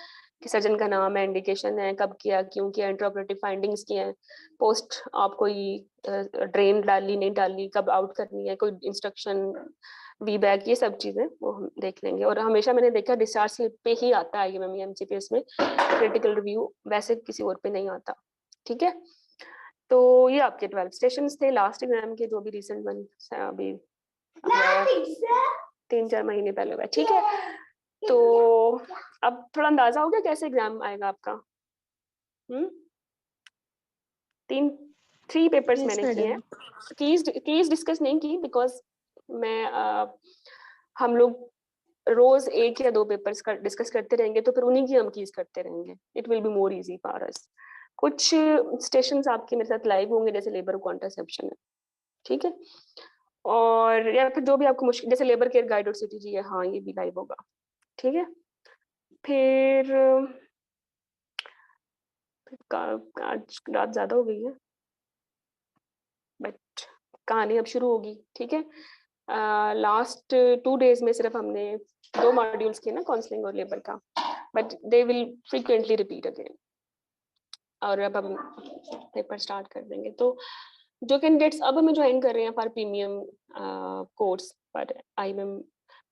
कि सर्जन का नाम है, इंडिकेशन है, कब किया, क्यों किया, इंटरऑपरेटिव फाइंडिंग्स किए हैं, पोस्ट आप कोई ड्रेन डाली नहीं डाली, कब आउट करनी है, कोई इंस्ट्रक्शन, VBAC, ये सब चीजें वो हम देख लेंगे। और हमेशा मैंने देखा डिस्चार्ज स्लिप पे ही आता है IMM MCPS में क्रिटिकल रिव्यू, वैसे किसी और पे नहीं आता। ठीक है, तो ये आपके 12 स्टेशन थे लास्ट एग्जाम के, जो भी रिसेंट वन अभी 3-4 महीने पहले हुआ। ठीक है, तो अब थोड़ा अंदाजा हो गया कैसे एग्जाम आएगा आपका? थ्री पेपर्स Yes, मैंने किए हैं। madam. कीज डिस्कस नहीं की बिकॉज मैं हम लोग रोज 1 या 2 पेपर्स का डिस्कस करते रहेंगे तो फिर उन्हीं की हम कीज करते रहेंगे। It will be more easy for us. कुछ स्टेशंस आपके मेरे साथ लाइव होंगे जैसे लेबर कॉन्ट्रासेप्शन है, ठीक है, और या फिर जो भी आपको मुश्किल जैसे लेबर केयर गाइड और सीटीजी है, हाँ ये भी लाइव होगा, ठीक है। फिर आज रात ज्यादा हो गई है बट कहानी अब शुरू होगी, ठीक है। लास्ट 2 डेज में सिर्फ हमने 2 मॉड्यूल्स किए ना, काउंसलिंग और लेबर का, but they will frequently repeat again. और अब हम पेपर स्टार्ट कर देंगे। तो जो कैंडिडेट्स अब हमें ज्वाइन कर रहे हैं for premium course for IIM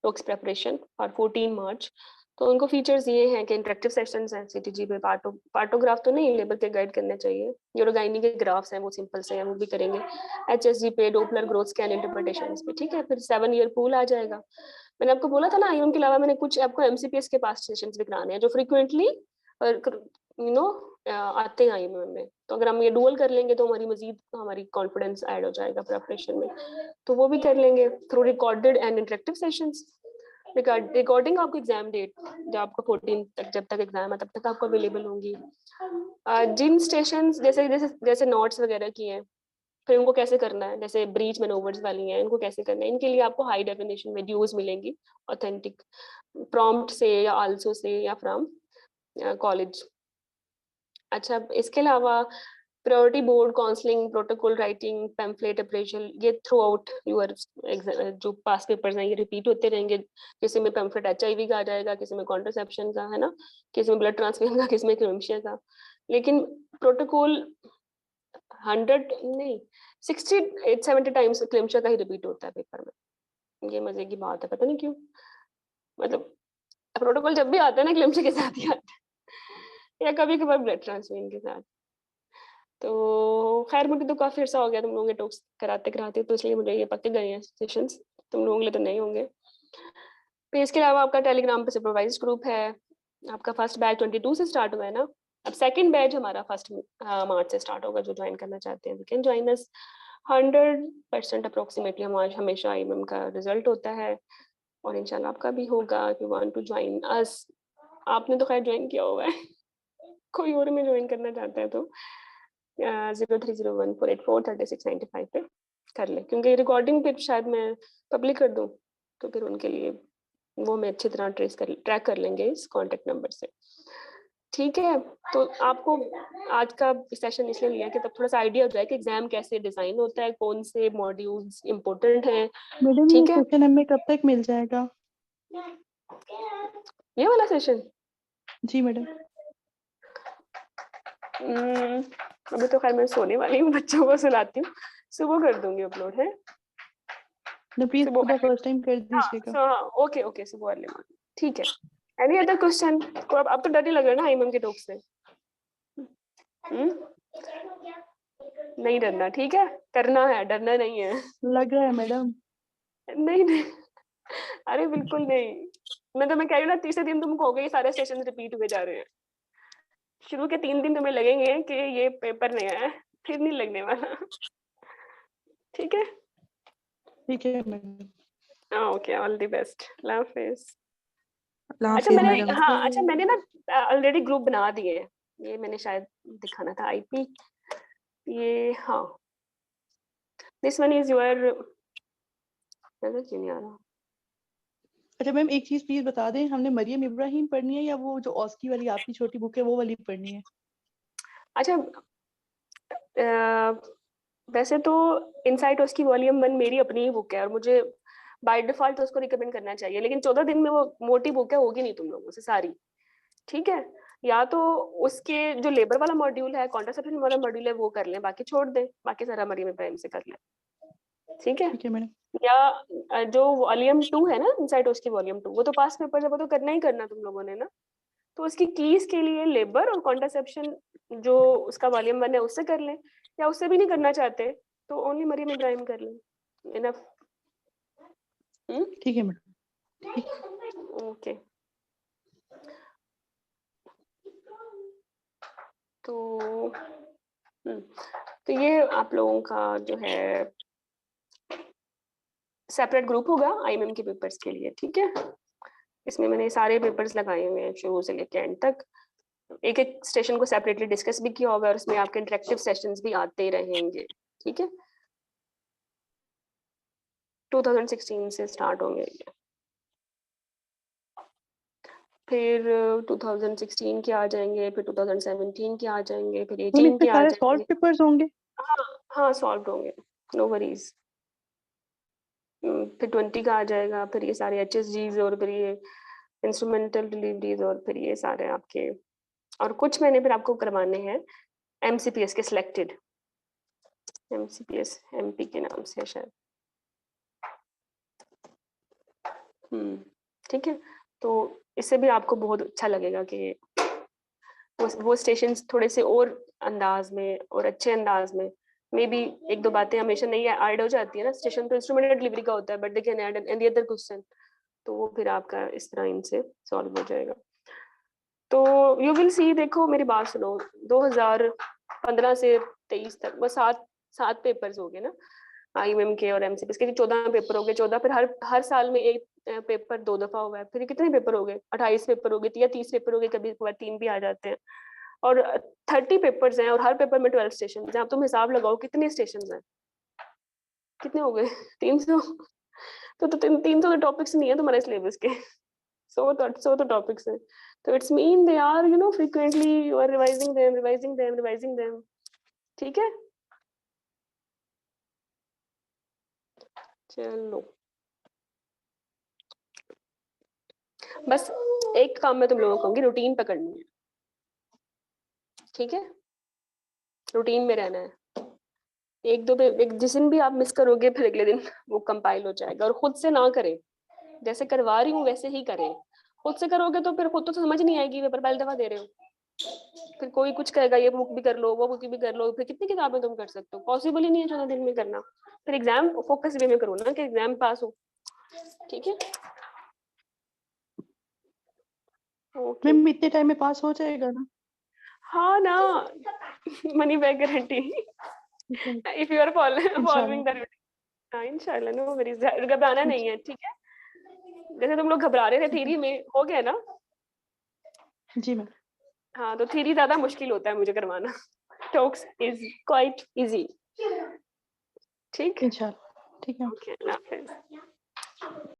talks preparation for 14 मार्च, तो उनको फीचर्स ये हैं कि इंटरेक्टिव सेशंस हैं सीटीजी पे, पार्टोग्राफ तो नहीं, लेबर के गाइड करने चाहिए, यूरोगाइनी के ग्राफ्स हैं वो सिंपल से हैं वो भी करेंगे, HSG पे डोपलर ग्रोथ स्कैन इंटरप्रिटेशन पे, ठीक है। फिर 7 ईयर पूल आ जाएगा। मैंने आपको बोला था ना IIM के अलावा मैंने कुछ आपको MCPS के पास सेशंस भी कराने हैं जो फ्रीक्वेंटली आते हैं IIM में। तो अगर हम ये डुअल कर लेंगे तो हमारी कॉन्फिडेंस ऐड हो जाएगा प्रिपरेशन में, तो वो भी कर लेंगे through recorded and interactive sessions. Recording आपको एग्जाम डेट जब आपको 14 तक, जब तक एग्जाम है तब तक आपको अवेलेबल होंगी। जिन स्टेशंस जैसे नोट्स वगैरह की हैं, फिर उनको कैसे करना है, जैसे ब्रीच मैनोवर्स वाली हैं, इनको कैसे करना है, इनके लिए आपको हाई डेफिनेशन वीडियोस मिलेंगी ऑथेंटिक प्रॉम्प्ट से या आल्सो से या फ्रॉम कॉलेज। अच्छा, इसके अलावा priority board counselling, protocol writing, pamphlet appraisal, ये थ्रू आउट यूर जो पास पेपर्स हैं ये रिपीट होते रहेंगे। किसी में पैम्फलेट HIV का आ जाएगा, किसी में कॉन्ट्रासेप्शन का, है ना, किसी में ब्लड ट्रांसफ्यूजन का, किसी में क्लेम्शिया का, लेकिन प्रोटोकॉल 100 नहीं 60-70 टाइम्स क्लेम्शिया का ही रिपीट होता है पेपर में। ये मजे की बात है, पता नहीं क्यों, मतलब प्रोटोकॉल जब भी आता है ना क्लेम्शिया के साथ ही आता है या कभी कभार ब्लड ट्रांसफ्यूजन के साथ। तो खैर मुझे तो काफी अर्सा हो गया तुम लोगों के टॉक्स कराते कराते, तो इसलिए मुझे ये पक्के गए हैं सेशंस, तुम लोगों के लिए तो नहीं होंगे। फिर इसके अलावा आपका टेलीग्राम पे सुपरवाइज ग्रुप है। आपका फर्स्ट बैच 22 से स्टार्ट हुआ है ना, अब सेकंड बैच हमारा 1 मार्च से स्टार्ट होगा। जो ज्वाइन करना चाहते हैं we can join us. 100% approximately हमेशा IIM का रिजल्ट होता है और इंशाल्लाह आपका भी होगा। If you want to join us, आपने तो खैर ज्वाइन किया हुआ है, कोई और में ज्वाइन करना चाहता है तो 0301484369 पे कर ले, क्योंकि रिकॉर्डिंग फिर शायद मैं पब्लिक कर दूं तो फिर उनके लिए वो मैं अच्छी तरह ट्रैक कर लेंगे इस कॉन्टेक्ट नंबर से, ठीक है। तो आपको आज का सेशन इसलिए लिया कि तब थोड़ा सा आइडिया हो जाए कि एग्जाम कैसे डिजाइन होता है, कौन से मॉड्यूल्स इम्पोर्टेंट हैं, मैडम ये ठीक है। सेशन हमें कब तक मिल जाएगा? ये वाला सेशन जी मैडम। अभी तो खैर मैं सोने वाली हूँ, बच्चों को सुलाती हूँ, सुबह कर दूंगी अपलोड, है प्लीज सुबह। सुबह फर्स्ट टाइम कर हाँ दीजिएगा। हाँ ओके सुबह अर्ली मॉर्निंग, ठीक है। Any other question? अब तो डर ही लग रहा है ना IIM के टॉक से। नहीं डरना, ठीक है, करना है, डरना नहीं है। लग रहा है मैडम। नहीं अरे बिल्कुल नहीं, मैं कह रही हूँ ना, तीसरे दिन तुम कहोगे ये सारे सेशन रिपीट हुए जा रहे हैं। शुरू के 3 दिन तुम्हें लगेंगे कि ये पेपर नया है, फिर नहीं लगने वाला, ठीक है। ठीक है madam. Okay, all the best, अल्लाह हाफिज। अल्लाह अच्छा हाफिज मैंने मैडम। मैंने ना ऑलरेडी ग्रुप बना दिए हैं, ये मैंने शायद दिखाना था IP, ये हाँ, दिस वन इज योर, नजर क्यों नहीं आ रहा? अच्छा मैम एक चीज प्लीज बता दें, हमने मरियम इब्राहिम पढ़नी है या वो जो ऑस्की वाली आपकी छोटी बुक है वो वाली पढ़नी है? अच्छा वैसे तो इनसाइट उसकी वॉल्यूम 1 मेरी अपनी ही बुक है और मुझे बाय डिफॉल्ट उसको रिकमेंड करना चाहिए, लेकिन 14 दिन में वो मोटी बुक है, होगी नहीं तुम लोगों से सारी, ठीक है। या तो उसके जो लेबर वाला मॉड्यूल है, कॉन्ट्रासेप्शन वाला मॉड्यूल है वो कर लें, बाकी छोड़ दें, बाकी सारा मरियम इब्राहिम से कर लें, ठीक है। ठीक है मैडम। या जो वॉल्यूम 2 है ना, इनसाइट उसकी वॉल्यूम 2, वो तो पास पेपर है, वो तो करना ही करना तुम लोगों ने ना, तो उसकी कीज के लिए लेबर और कॉन्ट्रासेप्शन जो उसका वॉल्यूम 1 है उससे कर लें, या उससे भी नहीं करना चाहते तो ओनली मरियम इब्राहिम कर लें, इनफ। ठीक है मैडम। ओके, तो तो ये आप लोगों का जो है सेपरेट ग्रुप होगा आईएमएम के पेपर्स के लिए, ठीक है। इसमें मैंने सारे पेपर्स लगाए हुए हैं शुरू से लेकर एंड तक। एक एक स्टेशन को सेपरेटली डिस्कस भी किया होगा और उसमें आपके इंटरेक्टिव सेशंस भी आते रहेंगे, ठीक है। 2016 से स्टार्ट होंगे ये। फिर 2016 के आ जाएंगे, फिर 2017 के आ जाएंगे, फिर 18 के आ सारे जाएंगे। सॉल्व पेपर्स होंगे? हाँ सॉल्व होंगे, नो वरीज। फिर 20 का आ जाएगा, फिर ये सारे HSGs और फिर ये इंस्ट्रूमेंटल डिलीवरीज और फिर ये सारे आपके, और कुछ मैंने फिर आपको करवाने हैं MCPS के सिलेक्टेड, MCPS MP के नाम से शायद। ठीक है। तो इससे भी आपको बहुत अच्छा लगेगा कि वो स्टेशंस थोड़े से और अंदाज में और अच्छे अंदाज में, मे बी एक दो बातें हमेशा नहीं ऐड हो जाती है ना, स्टेशन तो इंस्ट्रूमेंटेड डिलीवरी का होता है, but they can add any other question, तो वो फिर आपका इस तरह इनसे सॉल्व हो जाएगा। तो यू विल सी, देखो मेरी बात सुनो, 2015 से 23 तक बस 7 पेपर्स हो गए ना आईएमएम के और MCPS के, 14 पेपर हो गए। 14 फिर हर साल में एक पेपर 2 दफा हुआ है, फिर कितने पेपर हो गए? 28 पेपर हो गए या 30 पेपर हो गए, कभी कभार 3 भी आ जाते हैं, और 30 पेपर्स हैं और हर पेपर में 12 स्टेशन हैं। आप तुम हिसाब लगाओ कितने स्टेशन हैं, कितने हो गए? 300। तो 300 तो टॉपिक्स नहीं है तुम्हारे सिलेबस के, 100 तो टॉपिक्स हैं। तो it's mean they are frequently you are revising them. ठीक है, चलो बस एक काम मैं तुम लोगों को कहूंगी, रूटीन पकड़नी है, ठीक है। रूटीन में रहना है। एक जिस दिन भी आप मिस करोगे फिर अगले दिन वो कंपाइल हो जाएगा। और खुद से ना करें, जैसे करवा रही हूँ वैसे ही करें। खुद से करोगे तो फिर खुद तो समझ नहीं आएगी, पेपर पहली दफा दे रहे हो, फिर कोई कुछ कहेगा ये बुक भी कर लो, वो बुक भी कर लो, फिर कितनी किताबें तुम कर सकते हो? पॉसिबल ही नहीं है 14 दिन में करना। फिर एग्जाम फोकस वे में करो ना कि एग्जाम पास हो, ठीक है। ओके, मैम इतने टाइम में पास हो जाएगा ना? हाँ ना, money back guarantee if you are following the routine. हाँ इंशाल्लाह, नो वरीज, घबराना नहीं है, ठीक है। जैसे तुम लोग घबरा रहे थे थ्योरी में, हो गया ना? जी मैम। हाँ, तो थ्योरी ज्यादा मुश्किल होता है मुझे करवाना, टॉक्स इज क्वाइट इजी, ठीक। इंशाल्लाह, ठीक है। ओके, अल्लाह हाफिज।